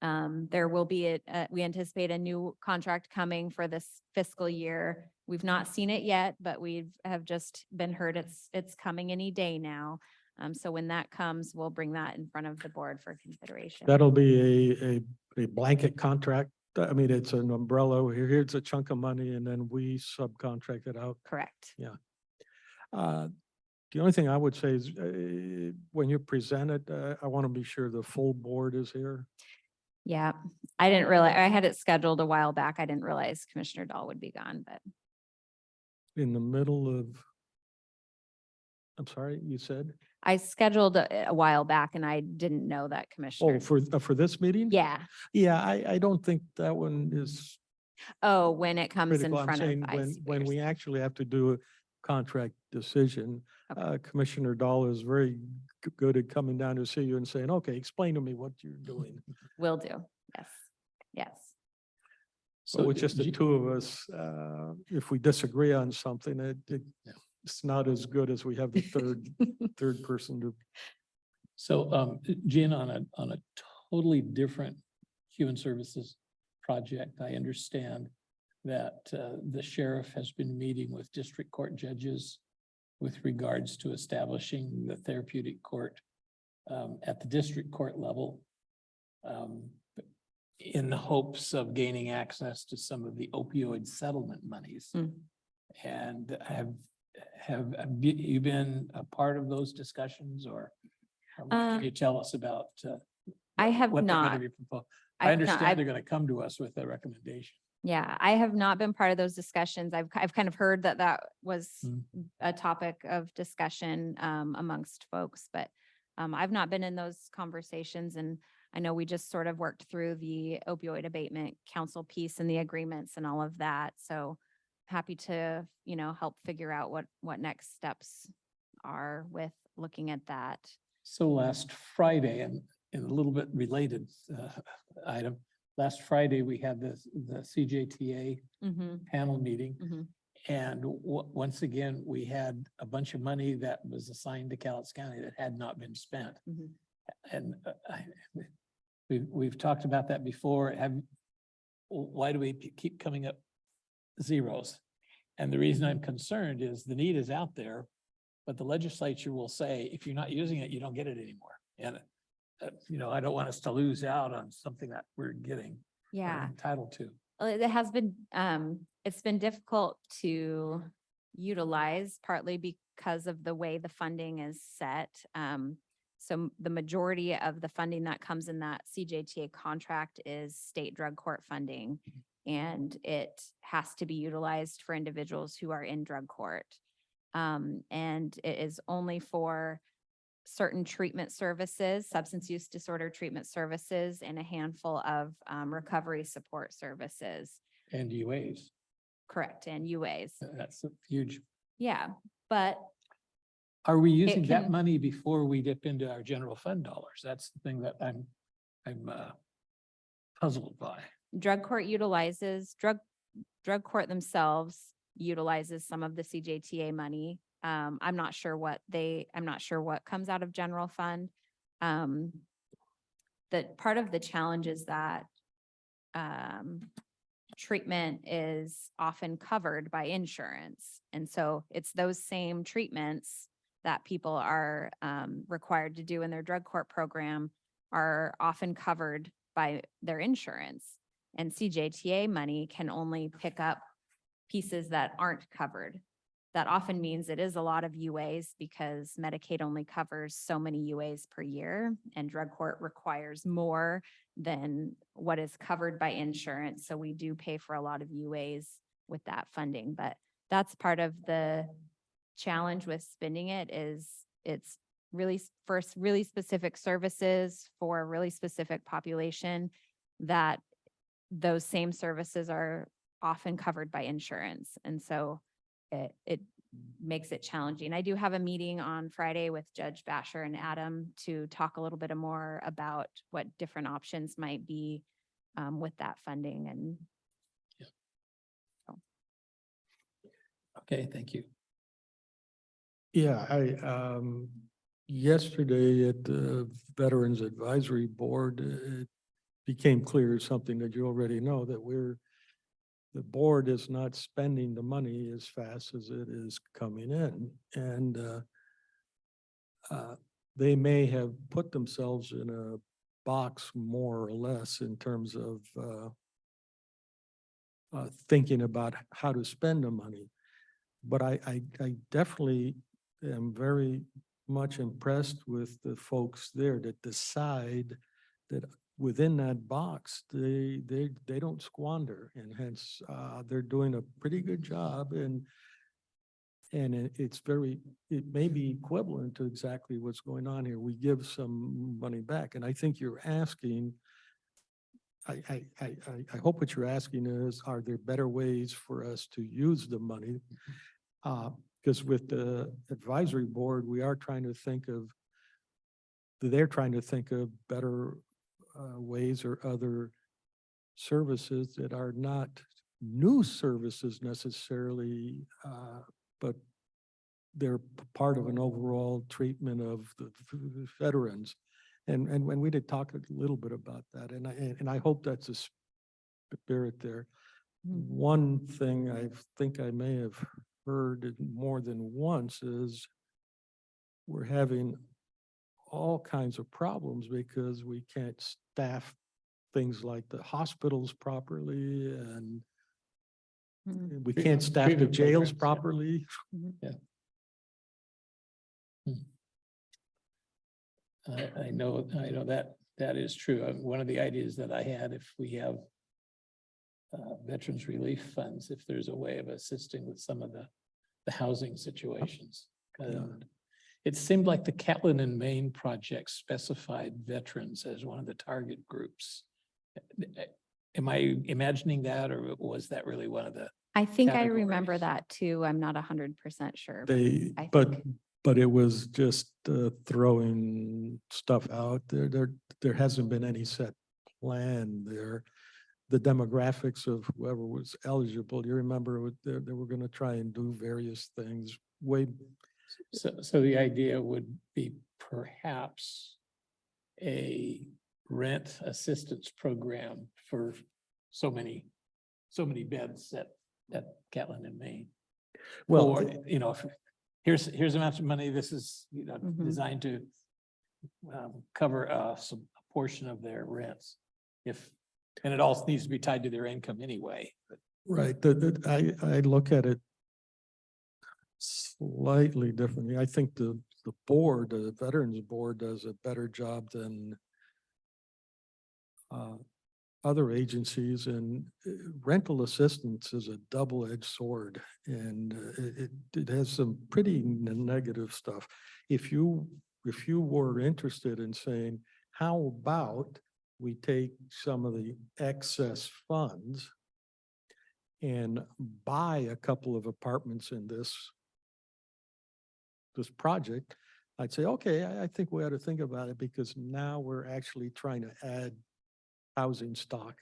there will be, we anticipate a new contract coming for this fiscal year. We've not seen it yet, but have just been heard it's coming any day now. So when that comes, we'll bring that in front of the board for consideration. That'll be a blanket contract. I mean, it's an umbrella. Here's a chunk of money and then we subcontract it out. Correct. The only thing I would say is when you present it, I want to be sure the full board is here. Yeah, I didn't realize, I had it scheduled a while back. I didn't realize Commissioner Dahl would be gone, but In the middle of, I'm sorry, you said? I scheduled a while back and I didn't know that Commissioner. Oh, for this meeting? Yeah. Yeah, I don't think that one is Oh, when it comes in critical. I'm front of. saying I see what when you're we saying. actually have to do a contract decision, Okay. Commissioner Dahl is very good at coming down to see you and saying, okay, explain to me what you're doing. Will do. Yes. Yes. So with just the G- two of us, if we disagree on something, it's not as good as we have the third person to. So, Jen, on a totally different human services project, I understand that the sheriff has been meeting with district court judges with regards to establishing the therapeutic court at the district court level in the hopes of gaining access to some of the opioid settlement monies. Mm. And have you been a part of those discussions, or what can you tell us about? I have what they're gonna not. be proposed? I've I not- understand they're gonna come to us with a recommendation. Yeah, I have not been part of those discussions. I've kind of heard that was Mm. a topic of discussion amongst folks, but I've not been in those conversations, and I know we just sort of worked through the opioid abatement council piece and the agreements and all of that. So happy to, help figure out what next steps are with looking at that. So last Friday, and in a little bit related item, last Friday, we had the CJTA Mm-hmm, panel meeting. mm-hmm. And once again, we had a bunch of money that was assigned to Cowlitz County that had not been spent. Mhm. And we've talked about that before. Why do we keep coming up zeros. And the reason I'm concerned is the need is out there, but the legislature will say, if you're not using it, you don't get it anymore. And, I don't want us to lose out on something that we're getting. Or Yeah. entitled to. Well, it has been, it's been difficult to utilize partly because of the way the funding is set. So the majority of the funding that comes in that CJTA contract is state drug court funding. And it has to be utilized for individuals who are in drug court. And it is only for certain treatment services, substance use disorder treatment services, and a handful of recovery support services. And UAs, Correct, and UAs. that's a huge. Yeah, but Are we using that can- money before we dip into our general fund dollars? That's the thing that I'm puzzled by. drug court themselves utilizes some of the CJTA money. I'm not sure what comes out of general fund. That part of the challenge is that treatment is often covered by insurance. And so it's those same treatments that people are required to do in their drug court program are often covered by their insurance. And CJTA money can only pick up pieces that aren't covered. That often means it is a lot of UAs because Medicaid only covers so many UAs per year and drug court requires more than what is covered by insurance. So we do pay for a lot of UAs with that funding, but that's part of the challenge with spending it is it's really for really specific services for a really specific population that those same services are often covered by insurance. And so it makes it challenging. I do have a meeting on Friday with Judge Basher and Adam to talk a little bit more about what different options might be with that funding. And Okay, thank you. Yeah, yesterday at the Veterans Advisory Board, it became clear something that you already know, that the board is not spending the money as fast as it is coming in. And they may have put themselves in a box more or less in terms of thinking about how to spend the money. But I definitely am very much impressed with the folks there that decide that within that box, they don't squander, and hence they're doing a pretty good job. And it may be equivalent to exactly what's going on here. We give some money back, and I think you're asking. I hope what you're asking is, are there better ways for us to use the money? Because with the advisory board, they're trying to think of better ways or other services that are not new services necessarily, but they're part of an overall treatment of the veterans. And when we did talk a little bit about that, and I hope that's a spirit there. One thing I think I may have heard it more than once is we're having all kinds of problems because we can't staff things like the hospitals properly, and we can't staff the Treatment jails programs, yeah. properly. I know that is true. One of the ideas that I had, if we have veterans relief funds, if there's a way of assisting with some of the housing situations. And it seemed like the Catlin and Maine project specified veterans as one of the target groups. Am I imagining that, or was that really one of the? I think I remember Categories. that too. I'm not 100% sure. I But think- it was just throwing stuff out there. There hasn't been any set plan there. The demographics of whoever was eligible, you remember they were going to try and do various things way. So the idea would be perhaps a rent assistance program for so many beds at at Catlin and Maine. Well, Or, you know, here's amount of money, this is, you know, Mhm. designed to cover some portion of their rents. And it all needs to be tied to their income anyway. But right, I look at it slightly differently. I think the board, the Veterans Board does a better job than other agencies, and rental assistance is a double-edged sword, and it has some pretty negative stuff. If you were interested in saying, how about we take some of the excess funds and buy a couple of apartments in this project, I'd say, okay, I think we ought to think about it, because now we're actually trying to add housing stock.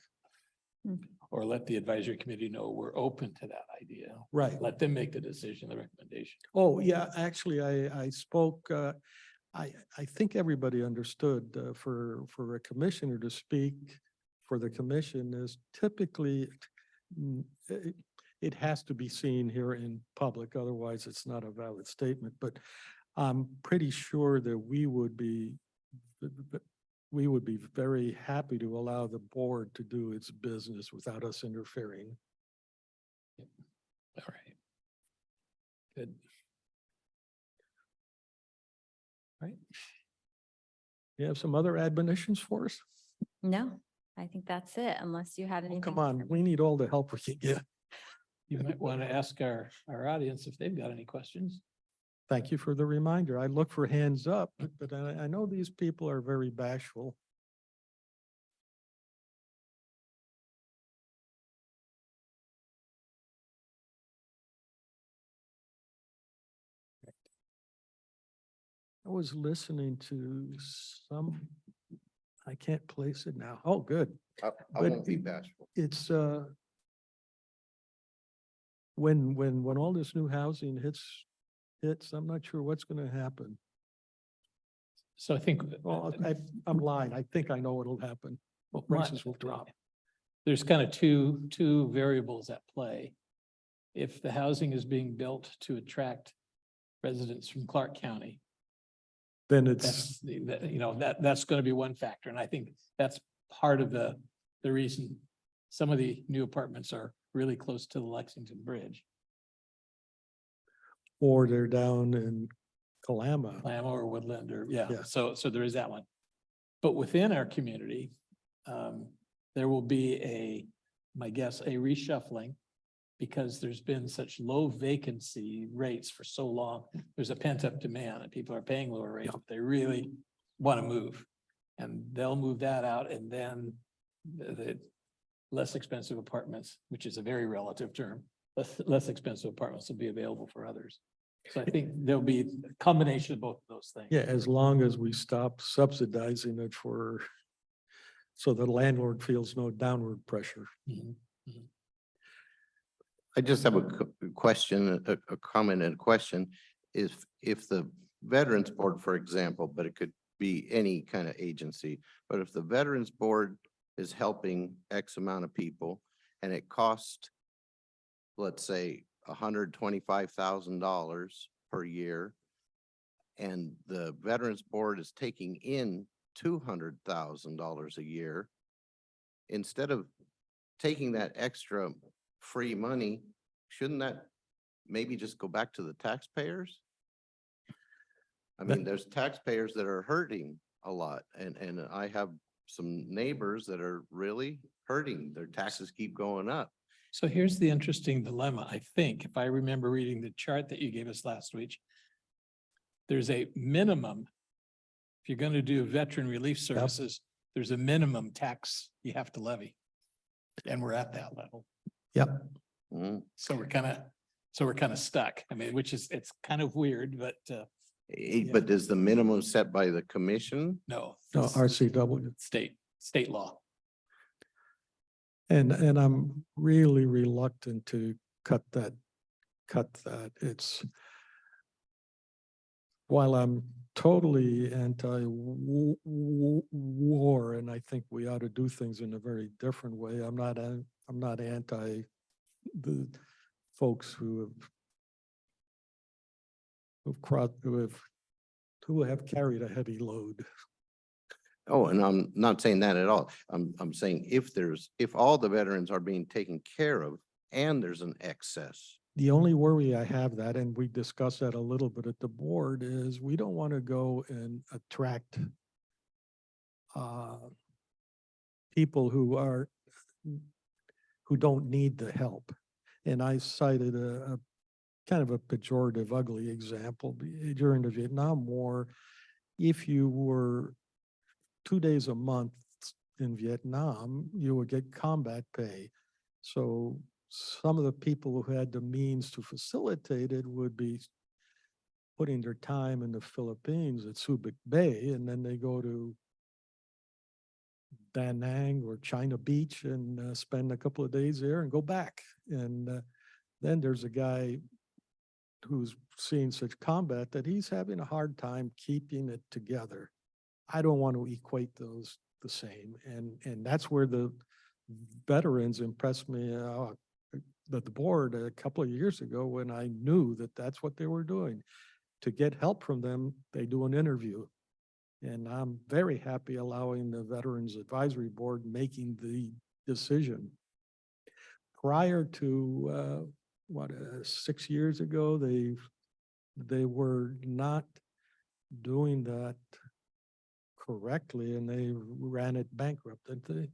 or let the advisory committee know we're open to that idea. Right. Let them make the decision, the recommendation. Oh, yeah, actually, I spoke, I think everybody understood, for a commissioner to speak for the commission is typically, it has to be seen here in public, otherwise it's not a valid statement, but I'm pretty sure that we would be very happy to allow the board to do its business without us interfering. All right. Good. Right. You have some other admonitions for us? No, I think that's it, unless you had Oh, anything. come on, we need all the help we can get. You might want to ask our audience if they've got any questions. Thank you for the reminder. I look for hands up, but I know these people are very bashful. I was listening to some, I can't place it now. Oh, good. I But won't be bashful. It's, when all this new housing hits, I'm not sure what's gonna happen. So I think. Well, I'm lying. I think I know what'll happen. Well, prices will drop. There's kind of two variables at play. If the housing is being built to attract residents from Clark County, Then that's, that's going to be one factor. And I think that's part of the reason some of the new apartments are really close to the Lexington Bridge, or they're down in Kalama. Lama or Woodland, or, yeah, Yeah. so there is that one. But within our community, there will be my guess, a reshuffling, because there's been such low vacancy rates for so long. There's a pent up demand and people are paying lower rates, but they really want to move. And they'll move that out, and then the less expensive apartments, which is a very relative term, less expensive apartments will be available for others. So I think there'll be a combination of both of those things. Yeah, as long as we stop subsidizing it so the landlord feels no downward pressure. Mhm. I just have a question, a comment and a question. If the Veterans Board, for example, but it could be any kind of agency, but if the Veterans Board is helping X amount of people and it costs, let's say, $125,000 per year, and the Veterans Board is taking in $200,000 a year, instead of taking that extra free money, shouldn't that maybe just go back to the taxpayers? I mean, there's taxpayers that are hurting a lot, and I have some neighbors that are really hurting. Their taxes keep going up. So here's the interesting dilemma, I think, if I remember reading the chart that you gave us last week. There's a minimum. If you're going to do veteran relief services, there's a minimum tax you have to levy. And we're at that level. Yep. Mm. So we're kind of stuck. I mean, it's kind of weird, but But is the minimum set by the commission? no. No, it's RCW. State law. And I'm really reluctant to cut that. It's, while I'm totally anti-war, and I think we ought to do things in a very different way, I'm not anti folks who have carried a heavy load. Oh, and I'm not saying that at all. I'm saying if all the veterans are being taken care of and there's an excess. The only worry I have that, and we discussed that a little bit at the board, is we don't want to go and attract people who don't need the help. And I cited a kind of a pejorative, ugly example during the Vietnam War. If you were 2 days a month in Vietnam, you would get combat pay. So some of the people who had the means to facilitate it would be putting their time in the Philippines at Subic Bay, and then they go to Da Nang or China Beach and spend a couple of days there and go back. And then there's a guy who's seeing such combat that he's having a hard time keeping it together. I don't want to equate those the same. And that's where the veterans impressed me that the board a couple of years ago, when I knew that that's what they were doing. To get help from them, they do an interview. And I'm very happy allowing the Veterans Advisory Board making the decision. Prior to 6 years ago, they were not doing that correctly, and they ran it bankrupt, didn't they?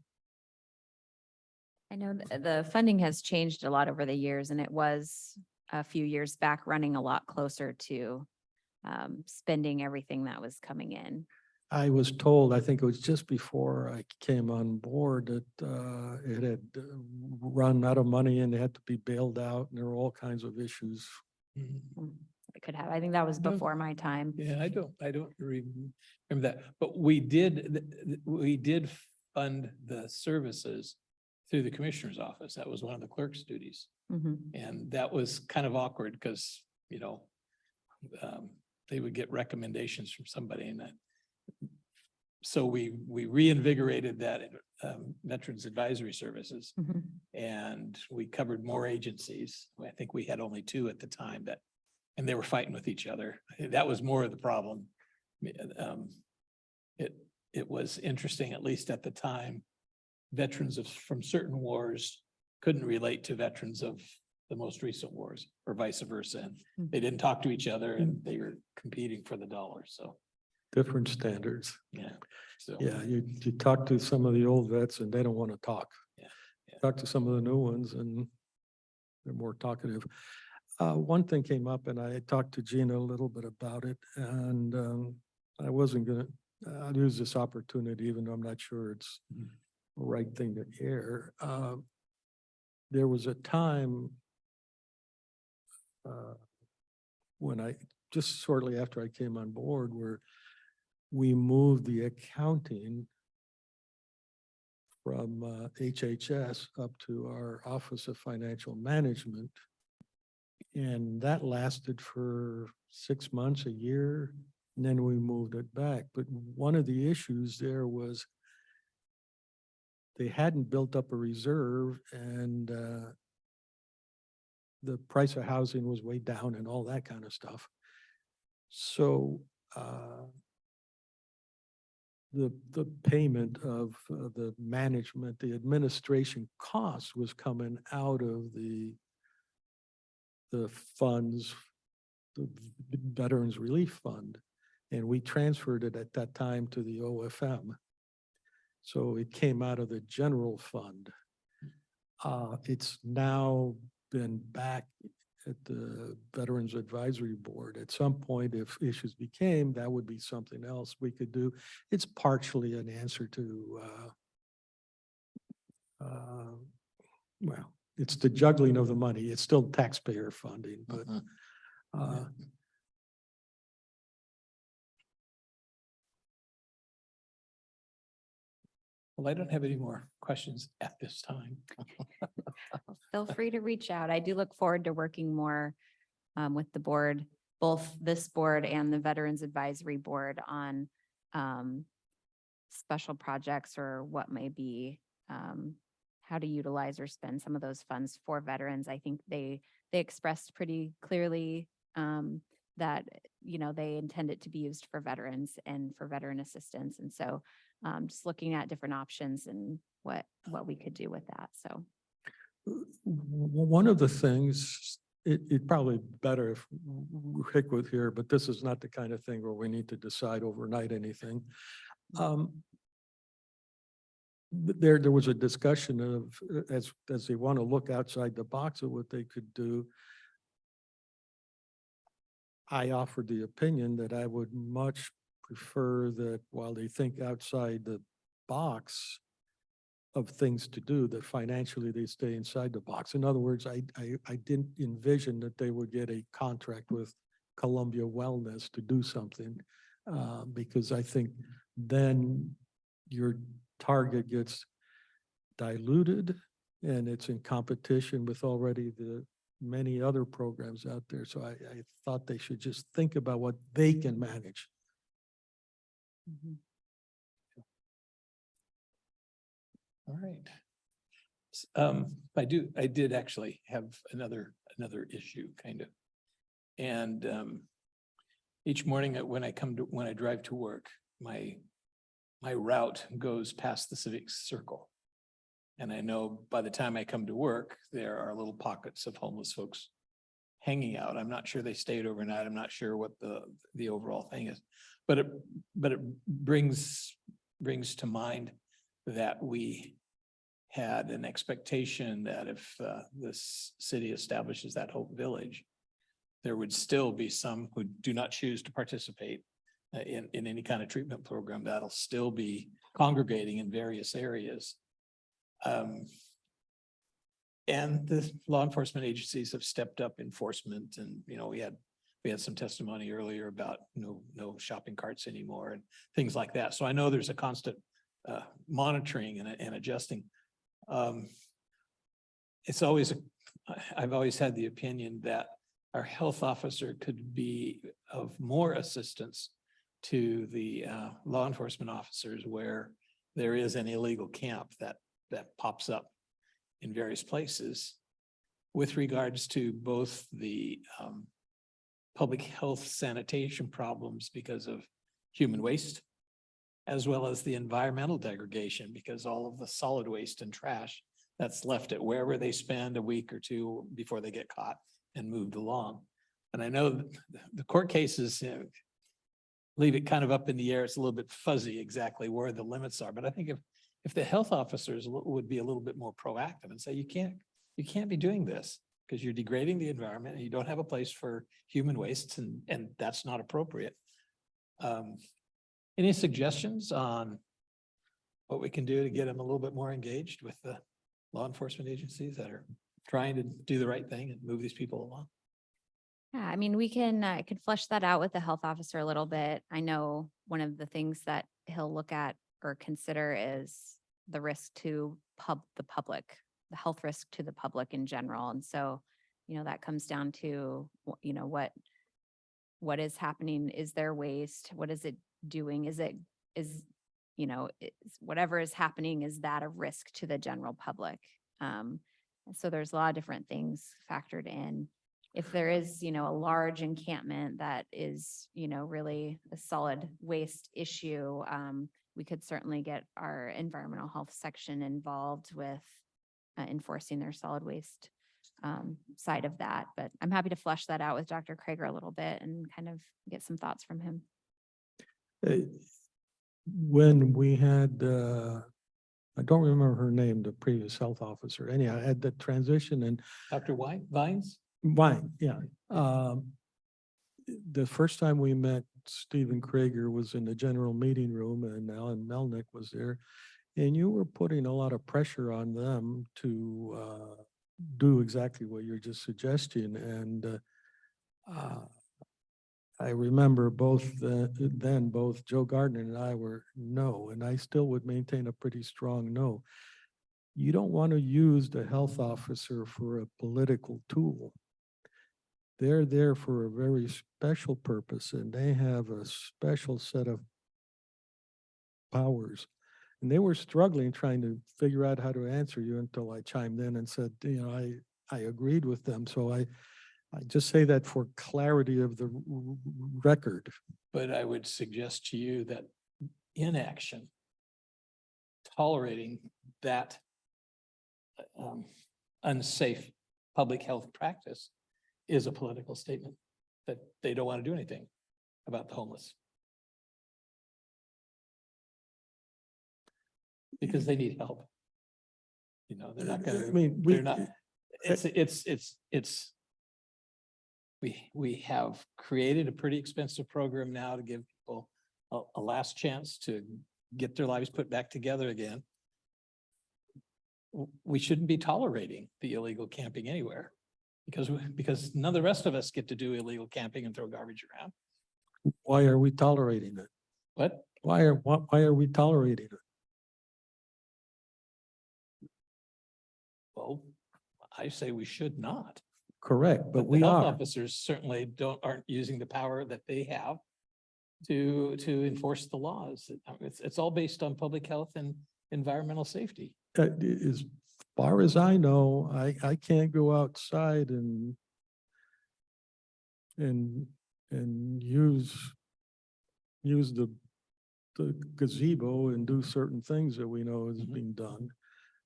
I know the funding has changed a lot over the years, and it was a few years back running a lot closer to spending everything that was coming in. I was told, I think it was just before I came on board, that it had run out of money and they had to be bailed out, and there were all kinds of issues. It could have, I think that was No. before my time. Yeah, I don't remember that, but we did fund the services through the commissioner's office. That was one of the clerk's duties. Mhm. And that was kind of awkward because, they would get recommendations from somebody and that. So we reinvigorated that Veterans Advisory Services, Mhm. and we covered more agencies. I think we had only 2 at the time and they were fighting with each other. That was more of the problem. It was interesting, at least at the time, veterans from certain wars couldn't relate to veterans of the most recent wars, or vice versa. And they didn't talk to each other and they were competing for the dollar. So, Different standards. yeah. So, Yeah, you talk to some of the old vets and they don't want to talk. Yeah, yeah. Talk to some of the new ones and they're more talkative. One thing came up, and I talked to Gina a little bit about it, and I wasn't gonna, I'll use this opportunity, even though I'm not sure it's the right thing to air. There was a time when just shortly after I came on board, where we moved the accounting from HHS up to our Office of Financial Management. And that lasted for 6 months, a year, and then we moved it back. But one of the issues there was they hadn't built up a reserve, and the price of housing was way down and all that kind of stuff. So the payment of the management, the administration costs was coming out of the funds, the Veterans Relief Fund, and we transferred it at that time to the OFM. So it came out of the general fund. It's now been back at the Veterans Advisory Board. At some point, if issues became, that would be something else we could do. It's partially an answer to, well, it's the juggling of the money. It's still taxpayer funding, but well, I don't have any more questions at this time. Feel free to reach out. I do look forward to working more with the board, both this board and the Veterans Advisory Board, on special projects or what may be how to utilize or spend some of those funds for veterans. I think they expressed pretty clearly that, you know, they intend it to be used for veterans and for veteran assistance. And so just looking at different options and what we could do with that. So. One of the things, it probably better if Rick was here, but this is not the kind of thing where we need to decide overnight anything. There was a discussion of, as they want to look outside the box of what they could do. I offered the opinion that I would much prefer that while they think outside the box of things to do, that financially they stay inside the box. In other words, I didn't envision that they would get a contract with Columbia Wellness to do something, because I think then your target gets diluted and it's in competition with already the many other programs out there. So I thought they should just think about what they can manage. All right. I did actually have another issue kind of. And each morning when I drive to work, my route goes past the Civic Circle. And I know by the time I come to work, there are little pockets of homeless folks hanging out. I'm not sure they stayed overnight. I'm not sure what the overall thing is, but it brings to mind that we had an expectation that if this city establishes that Hope Village, there would still be some who do not choose to participate in any kind of treatment program that'll still be congregating in various areas. And the law enforcement agencies have stepped up enforcement, and we had some testimony earlier about no shopping carts anymore and things like that. So I know there's a constant monitoring and adjusting. I've always had the opinion that our health officer could be of more assistance to the law enforcement officers where there is an illegal camp that pops up in various places with regards to both the public health sanitation problems because of human waste, as well as the environmental degradation because all of the solid waste and trash that's left at wherever they spend a week or two before they get caught and moved along. And I know the court cases leave it kind of up in the air. It's a little bit fuzzy exactly where the limits are. But I think if the health officers would be a little bit more proactive and say, you can't be doing this because you're degrading the environment and you don't have a place for human waste, and that's not appropriate. Any suggestions on what we can do to get them a little bit more engaged with the law enforcement agencies that are trying to do the right thing and move these people along? Yeah, I mean, we can could flesh that out with the health officer a little bit. I know one of the things that he'll look at or consider is the risk to the public, the health risk to the public in general. And so, that comes down to, what is happening? Is there waste? What is it doing? Is whatever is happening, is that a risk to the general public? And so there's a lot of different things factored in. If there is, a large encampment that is, really a solid waste issue, we could certainly get our environmental health section involved with enforcing their solid waste side of that. But I'm happy to flesh that out with Dr. Krager a little bit and kind of get some thoughts from him. When we had, I don't remember her name, the previous health officer, anyhow, had the transition and Dr. Vines? Wine, yeah. The first time we met, Stephen Krager was in the general meeting room and Alan Melnick was there. And you were putting a lot of pressure on them to do exactly what you're just suggesting. And I remember both Joe Gardner and I were no, and I still would maintain a pretty strong no. You don't want to use the health officer for a political tool. They're there for a very special purpose and they have a special set of powers. And they were struggling, trying to figure out how to answer you until I chimed in and said, you know, I agreed with them. So I just say that for clarity of the record. But I would suggest to you that inaction, tolerating that unsafe public health practice is a political statement that they don't want to do anything about the homeless. Because they need help. You know, they're not I gonna, mean, they're not, it's. We have created a pretty expensive program now to give people a last chance to get their lives put back together again. We shouldn't be tolerating the illegal camping anywhere because none of the rest of us get to do illegal camping and throw garbage around. why are we tolerating it? But Why are we tolerating it? well, I say we should not. Correct, but But the we health are. officers certainly aren't using the power that they have to enforce the laws. It's all based on public health and environmental safety. As far as I know, I can't go outside and use the gazebo and do certain things that we know is Mhm. being done.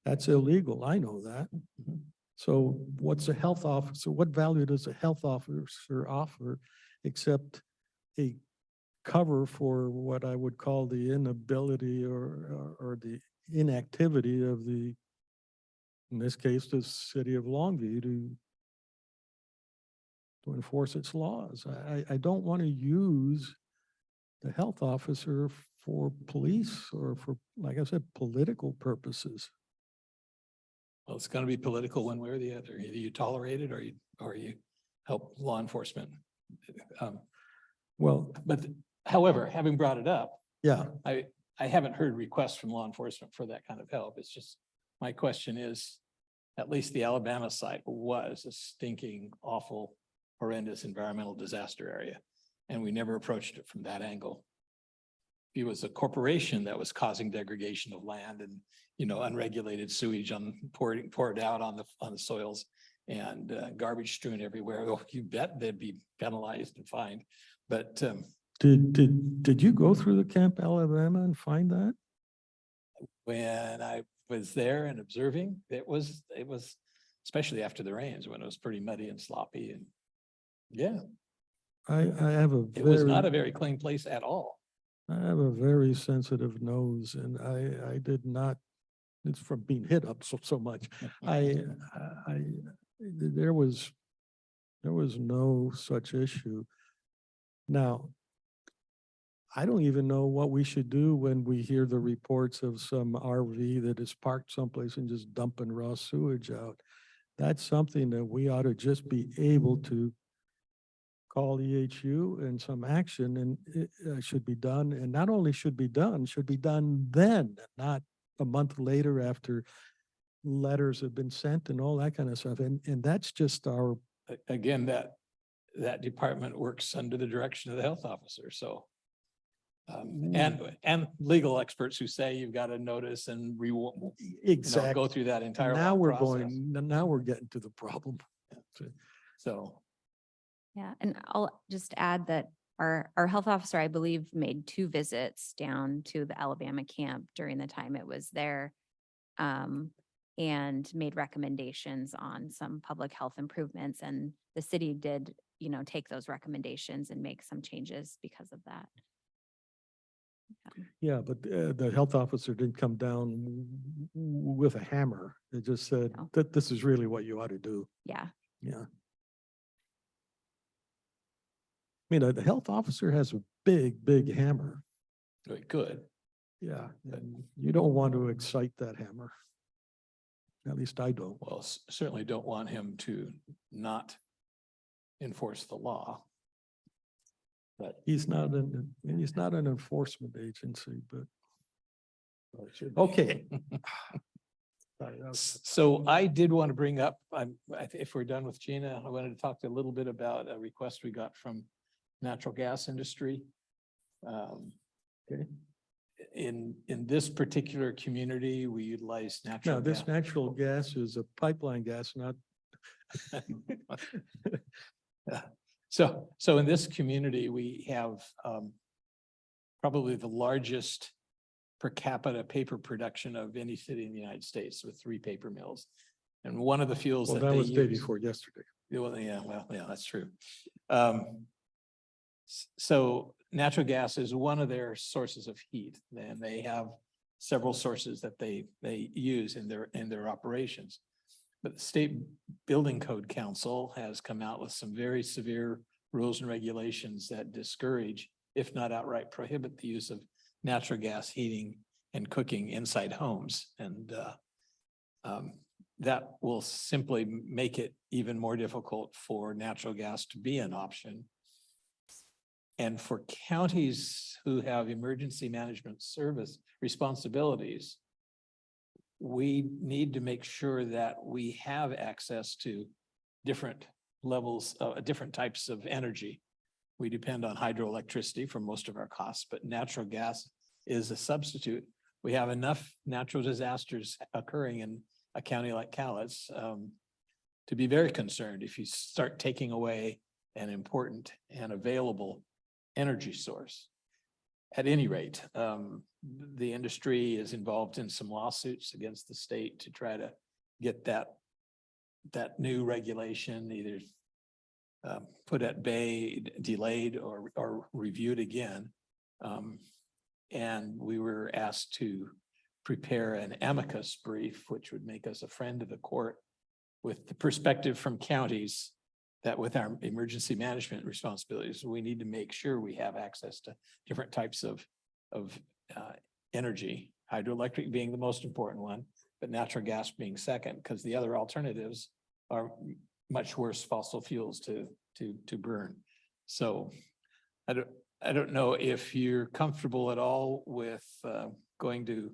That's illegal. I know that. Mhm. So what's a health officer? What value does a health officer offer except a cover for what I would call the inability or the inactivity of the, in this case, the city of Longview to enforce its laws. I don't want to use the health officer for police or for, like I said, political purposes. Well, it's gonna be political one way or the other. Either you tolerate it or you help law enforcement. Well, But however, having brought it up, yeah, I haven't heard requests from law enforcement for that kind of help. It's just, my question is, at least the Alabama site was a stinking, awful, horrendous environmental disaster area. And we never approached it from that angle. It was a corporation that was causing degradation of land and, you know, unregulated sewage poured out on the soils and garbage strewn everywhere. Oh, you bet they'd be penalized and fined. But did you go through the Camp Alabama and find that? when I was there and observing, it was especially after the rains when it was pretty muddy and sloppy and yeah, I have a it was not a very, very clean place at all. I have a very sensitive nose and I did not, it's from being hit up so much. There was no such issue. Now, I don't even know what we should do when we hear the reports of some RV that is parked someplace and just dumping raw sewage out. That's something that we ought to just be able to call EHU and some action and it should be done. And not only should be done then, not a month later after letters have been sent and all that kind of stuff. And that's just our, Again, that department works under the direction of the health officer, so. And legal experts who say you've got to notice and go exactly. through that entire Now long we're process. now we're getting to the problem. So, Yeah, and I'll just add that our health officer, I believe, made 2 visits down to the Alabama camp during the time it was there. And made recommendations on some public health improvements, and the city did, you know, take those recommendations and make some changes because of that. Yeah, but the health officer didn't come down with a hammer. It just said No. that this is really what you ought to do. Yeah, Yeah. I mean, the health officer has a big hammer. it could. Yeah, and you don't want to excite that hammer. At least I don't. Well, certainly don't want him to not enforce the law. But He's not an enforcement agency, but well, it should be. okay. Sorry, that was- So I did want to bring up, if we're done with Gina, I wanted to talk a little bit about a request we got from natural gas industry. Okay. in this particular community, we utilize natural No, this gas. natural gas is a pipeline gas, not, So in this community, we have probably the largest per capita paper production of any city in the United States with 3 paper mills. And one of the fuels well, that that they was day use. before yesterday. Yeah, that's true. So natural gas is one of their sources of heat, and they have several sources that they use in their operations. But the State Building Code Council has come out with some very severe rules and regulations that discourage, if not outright prohibit, the use of natural gas heating and cooking inside homes. And that will simply make it even more difficult for natural gas to be an option. And for counties who have emergency management service responsibilities, we need to make sure that we have access to different levels, different types of energy. We depend on hydroelectricity for most of our costs, but natural gas is a substitute. We have enough natural disasters occurring in a county like Cowlitz to be very concerned if you start taking away an important and available energy source. At any rate, the industry is involved in some lawsuits against the state to try to get that new regulation either put at bay, delayed, or reviewed again. And we were asked to prepare an amicus brief, which would make us a friend of the court with the perspective from counties that with our emergency management responsibilities, we need to make sure we have access to different types of energy, hydroelectric being the most important one, but natural gas being second, because the other alternatives are much worse fossil fuels to burn. So I don't know if you're comfortable at all with going to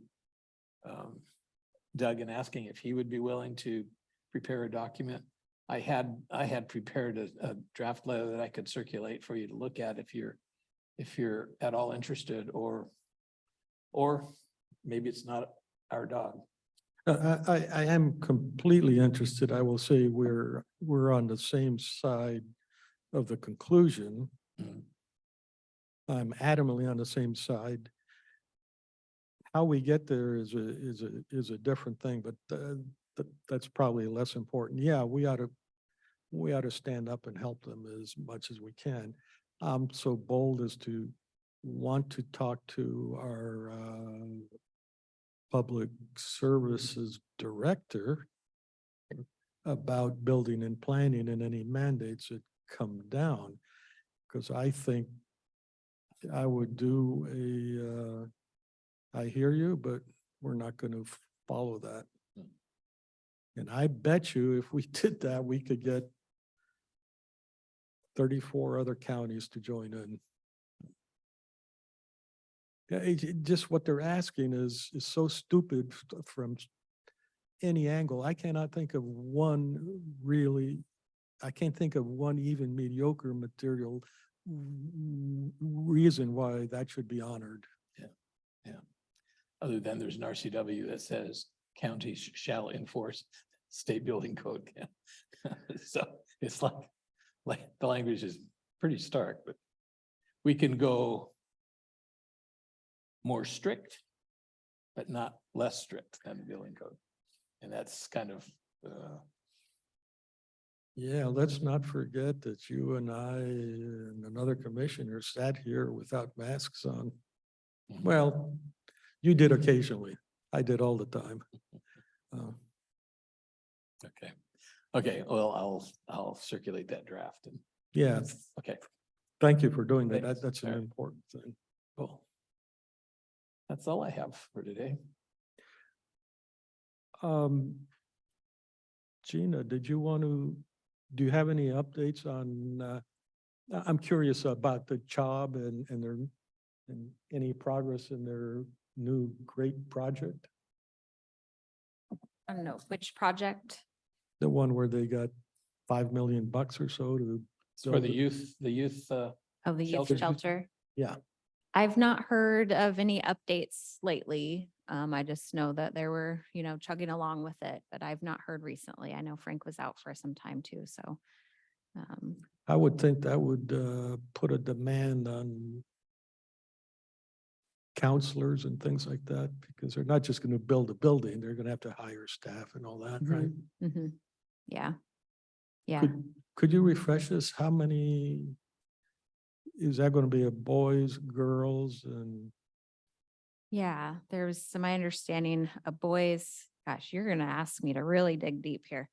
Doug and asking if he would be willing to prepare a document. I had prepared a draft letter that I could circulate for you to look at if you're at all interested, or maybe it's not our dog. I am completely interested. I will say we're on the same side of the conclusion. Mhm. I'm adamantly on the same side. How we get there is a different thing, but that's probably less important. Yeah, we ought to stand up and help them as much as we can. I'm so bold as to want to talk to our public services director about building and planning and any mandates that come down. Because I think I would do I hear you, but we're not going to follow that. And I bet you if we did that, we could get 34 other counties to join in. Yeah, just what they're asking is so stupid from any angle. I cannot think of one I can't think of one even mediocre material reason why that should be honored. Other than there's an RCW that says counties shall enforce state building code. So it's like the language is pretty stark, but we can go more strict, but not less strict than the building code. And that's kind of Yeah, let's not forget that you and I and another commissioner sat here without masks on. Well, you did occasionally. I did all the time. okay. Okay, well, I'll circulate that draft and Yeah, okay, thank you for doing that. Thanks. That's an Sure. important thing. cool. That's all I have for today. Gina, do you have any updates on, I'm curious about the job and any progress in their new great project? I don't know, which project? The one where they got $5 million or so to. For build the it? youth, Oh, the youth Shelter. shelter? Yeah. I've not heard of any updates lately. I just know that they were, chugging along with it, but I've not heard recently. I know Frank was out for some time too, so. I would think that would put a demand on counselors and things like that, because they're not just going to build a building, they're going to have to hire staff and all that, right? Mhm. Yeah. Yeah. Could you refresh us, how many, is that going to be a boys, girls, and Yeah, there's my understanding of boys, gosh, you're gonna ask me to really dig deep here.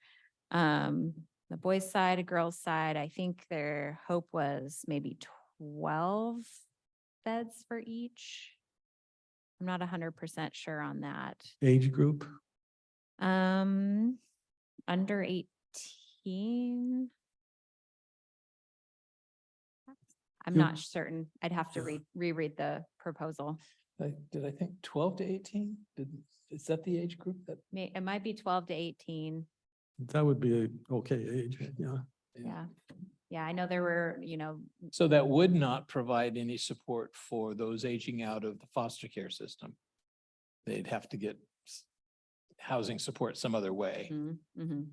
The boys side, a girls side, I think their hope was maybe 12 beds for each. I'm not 100% sure on that. age group? Under 18. I'm You- not certain. I'd have to Yeah. reread the proposal. Did I think 12 to 18? Is that the age group that? It might be 12 to 18. That would be a okay age, yeah. Yeah. Yeah, I know there were, So that would not provide any support for those aging out of the foster care system. They'd have to get housing support some other way. mhm.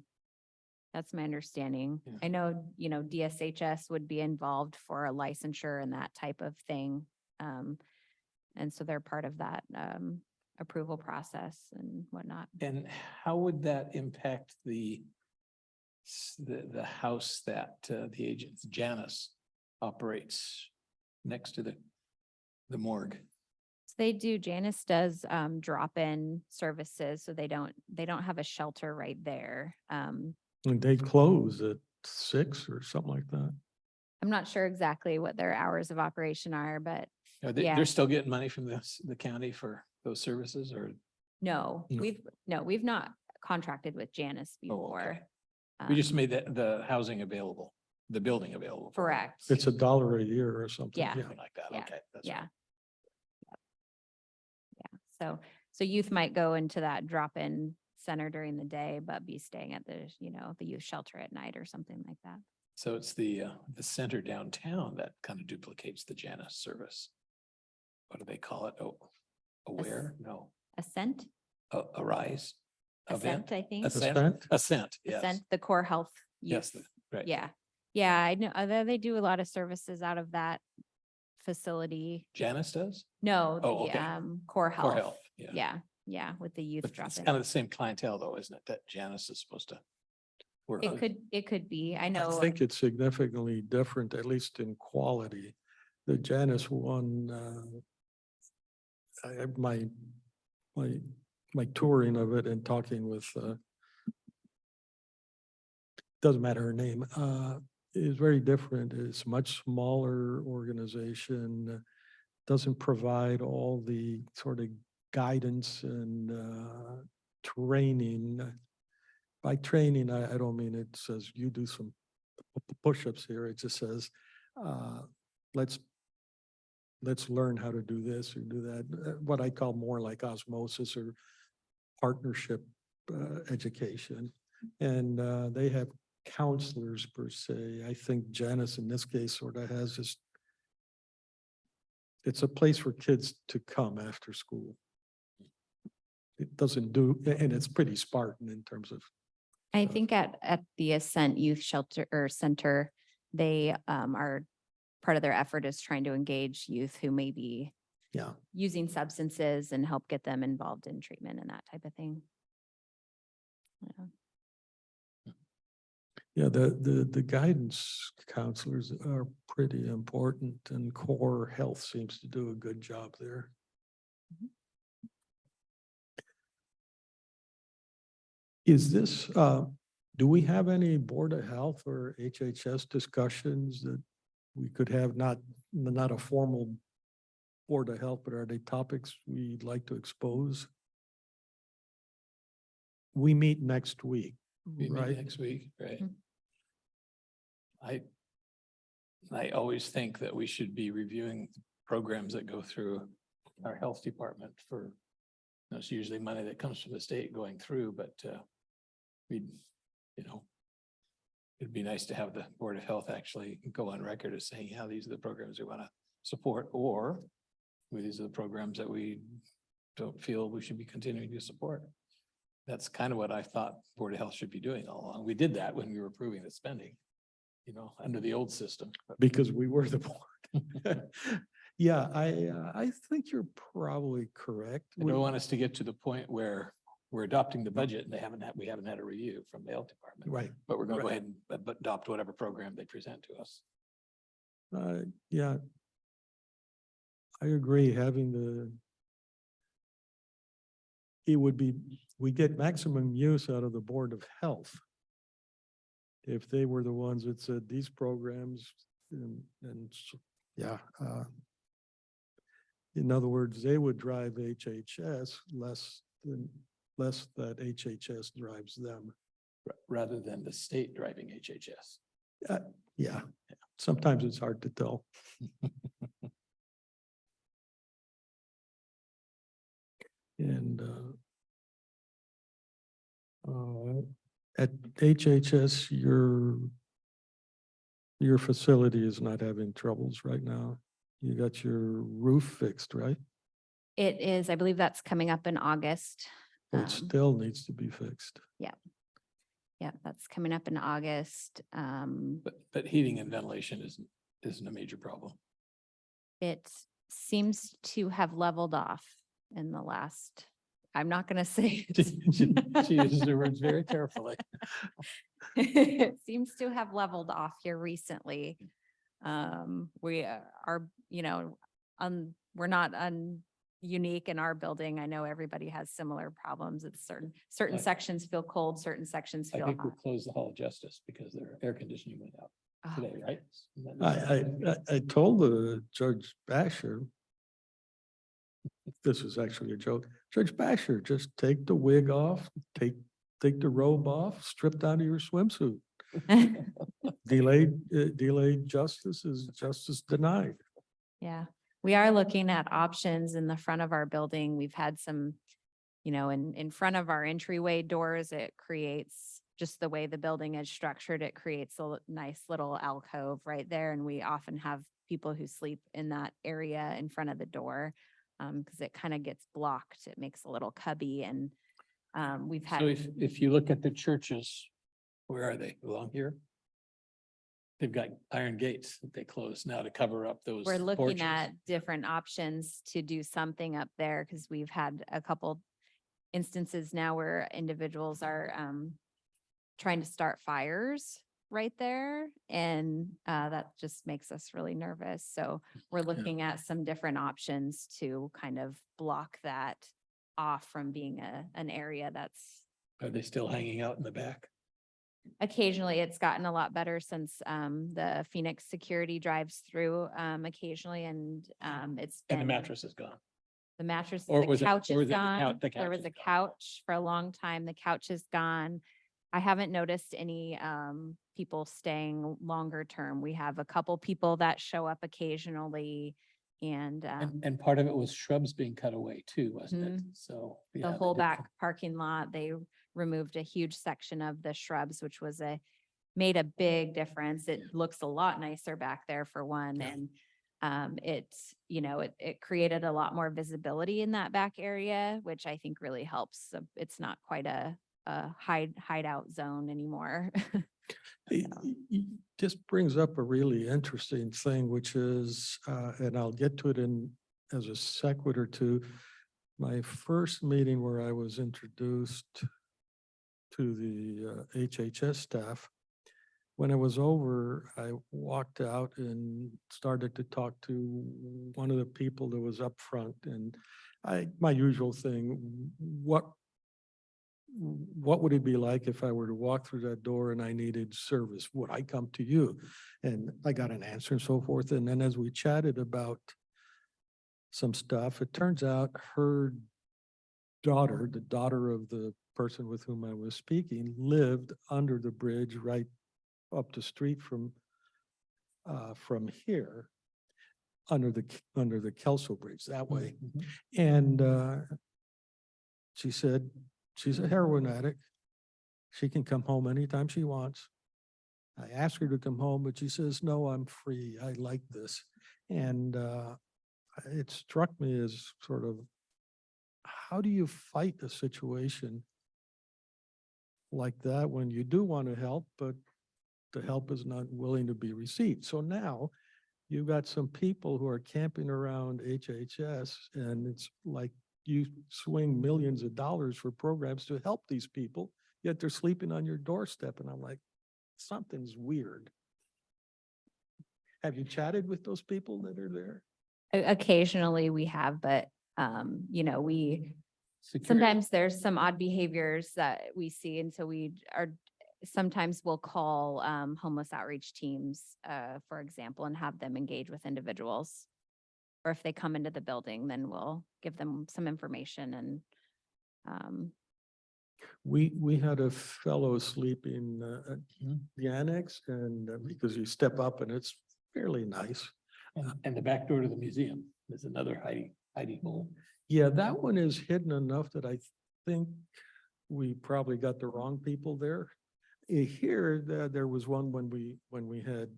That's my understanding. Yeah. I know, DSHS would be involved for a licensure and that type of thing. And so they're part of that approval process and whatnot. And how would that impact the house that the agent Janice operates next to the morgue? So they do, Janice does drop-in services, so they don't have a shelter right there. And they close at 6 or something like that. I'm not sure exactly what their hours of operation are, but Are they, Yeah. they're still getting money from the county for those services, or? no, No. we've not contracted with Janice Oh, before. okay. We just Um, made the housing available, the building available. for them. Correct. It's $1 a year or something. Yeah. Something like that. Yeah, Okay. that's Yeah. right. Yeah, so youth might go into that drop-in center during the day, but be staying at the youth shelter at night or something like that. So it's the center downtown that kind of duplicates the Janice service. What do they call it? Oh, aware? No, Ascent, Arise. Event? Ascent, I think. Ascent? Ascent, yes. Ascent, the core health Yes, youth. right. Yeah, yeah, I know, they do a lot of services out of that facility. Janice does? No, Oh, the okay. core Core health. health, yeah. Yeah, with the youth But it's drop-in. kind of the same clientele though, isn't it? That Janice is supposed to work with. It could be, I I know. think it's significantly different, at least in quality. The Janice one, my touring of it and talking with, doesn't matter her name, is very different. It's much smaller organization, doesn't provide all the sort of guidance and training. By training, I don't mean it says you do some push-ups here. It just says, let's learn how to do this or do that. What I call more like osmosis or partnership education. And they have counselors per se. I think Janice in this case sort of has just, it's a place for kids to come after school. It doesn't do, and it's pretty Spartan in terms of, I think at the Ascent Youth Shelter or Center, they are, part of their effort is trying to engage youth who may be yeah. using substances and help get them involved in treatment and that type of thing. Yeah. Yeah, the guidance counselors are pretty important, and Core Health seems to do a good job there. Is this, do we have any Board of Health or HHS discussions that we could have, not a formal Board of Health, but are they topics we'd like to expose? We meet next week, We meet right? next week, right? Mhm. I always think that we should be reviewing programs that go through our health department for, it's usually money that comes from the state going through, but we'd, it'd be nice to have the Board of Health actually go on record as saying, yeah, these are the programs we want to support, or These are the programs that we don't feel we should be continuing to support. That's kind of what I thought Board of Health should be doing all along. We did that when we were approving the spending, under the old system. Because we were the board. Yeah, I think you're probably correct. I don't want us to get to the point where we're adopting the budget and we haven't had a review from the health department. Right. But we're gonna go Right. ahead and adopt whatever program they present to us. Yeah. I agree, we get maximum use out of the Board of Health. If they were the ones that said these programs in other words, they would drive HHS less that HHS drives them. Rather than the state driving HHS. Yeah, sometimes it's hard to tell. And at HHS, your facility is not having troubles right now. You got your roof fixed, right? It is, I believe that's coming up in August. But it still needs to be fixed. Yeah, that's coming up in August. But heating and ventilation isn't a major problem. It seems to have leveled off in the last, I'm not gonna say. She uses her words very carefully. It seems to have leveled off here recently. We are, we're not unique in our building. I know everybody has similar problems. It's certain Right. sections feel cold, certain sections I feel think we hot. closed the Hall of Justice because their air conditioning went out Oh, today, right? Isn't that- I told Judge Basher, this is actually a joke, Judge Basher, just take the wig off, take the robe off, strip down to your swimsuit. Delayed justice is justice denied. Yeah, we are looking at options in the front of our building. We've had some, in front of our entryway doors, it creates, just the way the building is structured, it creates a nice little alcove right there. And we often have people who sleep in that area in front of the door because it kind of gets blocked. It makes a little cubby and we've So had, if you look at the churches, where are they? Along here? They've got iron gates that they close now to cover up those we're looking porches. at different options to do something up there because we've had a couple instances now where individuals are trying to start fires right there. And that just makes us really nervous. So we're looking at some different options to kind of block that off from being an area that's Are they still hanging out in the back? occasionally, it's gotten a lot better since the Phoenix security drives through occasionally and it's And the been- mattress is gone. The mattress, Or the was it- couch or is was it the gone. the There couch was is a gone? couch for a long time. The couch is gone. I haven't noticed any people staying longer term. We have a couple people that show up occasionally and And part of it was shrubs being cut away too, wasn't it? So. the yeah, they whole did- back parking lot, they removed a huge section of the shrubs, which was made a big difference. It looks a lot nicer back there for one. Yeah. And it created a lot more visibility in that back area, which I think really helps. So it's not quite a hideout zone anymore. It just brings up a really interesting thing, which is, and I'll get to it as a sequitur to my first meeting where I was introduced to the HHS staff. When I was over, I walked out and started to talk to one of the people that was up front, and my usual thing, what would it be like if I were to walk through that door and I needed service? Would I come to you? And I got an answer and so forth. And then as we chatted about some stuff, it turns out her daughter, the daughter of the person with whom I was speaking, lived under the bridge right up the street from here, under the Kelso Bridge that way. Mhm. And she said, she's a heroin addict. She can come home anytime she wants. I asked her to come home, but she says, no, I'm free. I like this. And it struck me as sort of, how do you fight a situation like that when you do want to help, but the help is not willing to be received? So now you've got some people who are camping around HHS, and it's like you swing millions of dollars for programs to help these people, yet they're sleeping on your doorstep. And I'm like, something's weird. Have you chatted with those people that are there? Occasionally we have, but, you know, Security- sometimes there's some odd behaviors that we see. And so sometimes we'll call, homeless outreach teams, for example, and have them engage with individuals. Or if they come into the building, then we'll give them some information and, We had a fellow sleeping at Mhm. the annex, and because you step up and it's fairly nice. And the back door to the museum is another hiding hole. Yeah, that one is hidden enough that I think we probably got the wrong people there. Here, there was one when we had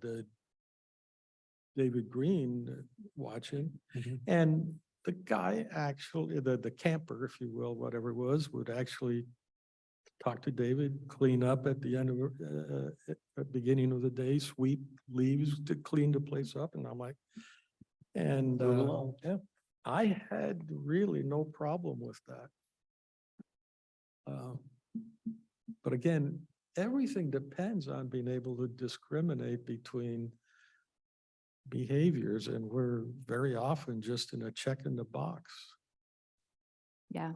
David Green watching, Mhm. and the guy actually, the camper, if you will, whatever it was, would actually talk to David, clean up at the end of, at the beginning of the day, sweep leaves to clean the place up, and I'm like, and Move along, yeah. I had really no problem with that. Uh, But again, everything depends on being able to discriminate between behaviors, and we're very often just in a check in the box. yeah.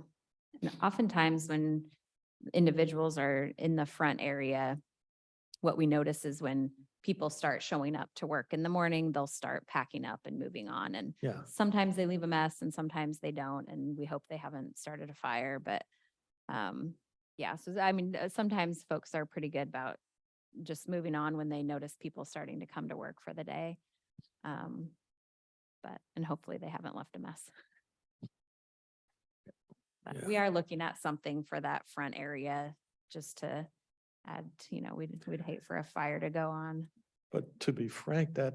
And oftentimes when individuals are in the front area, what we notice is when people start showing up to work in the morning, they'll start packing up and moving on. And Yeah, sometimes they leave a mess and sometimes they don't. And we hope they haven't started a fire, but, yeah, so I mean, sometimes folks are pretty good about just moving on when they notice people starting to come to work for the day. And hopefully they haven't left a mess. But we are looking at something for that front area just to add, you know, we'd hate for a fire to go on. but to be frank, that,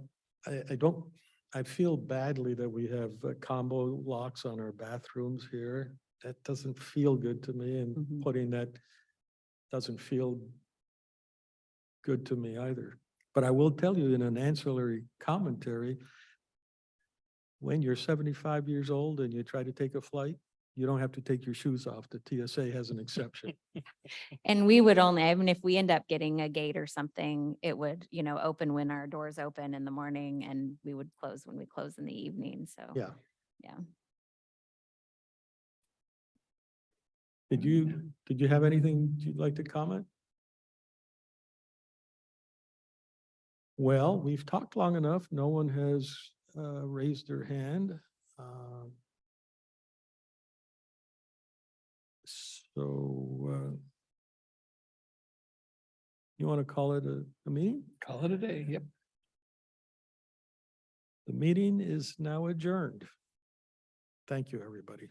I feel badly that we have combo locks on our bathrooms here. That doesn't feel good to me, and Mhm. putting that doesn't feel good to me either. But I will tell you in an ancillary commentary, when you're 75 years old and you try to take a flight, you don't have to take your shoes off. The TSA has an exception. And we would only, I mean, if we end up getting a gate or something, it would, you know, open when our doors open in the morning and we would close when we close in the evening. So, Yeah. yeah. Did you have anything you'd like to comment? Well, we've talked long enough. No one has raised their hand. So you want to call it a meeting? Call it a day, yep. The meeting is now adjourned. Thank you, everybody.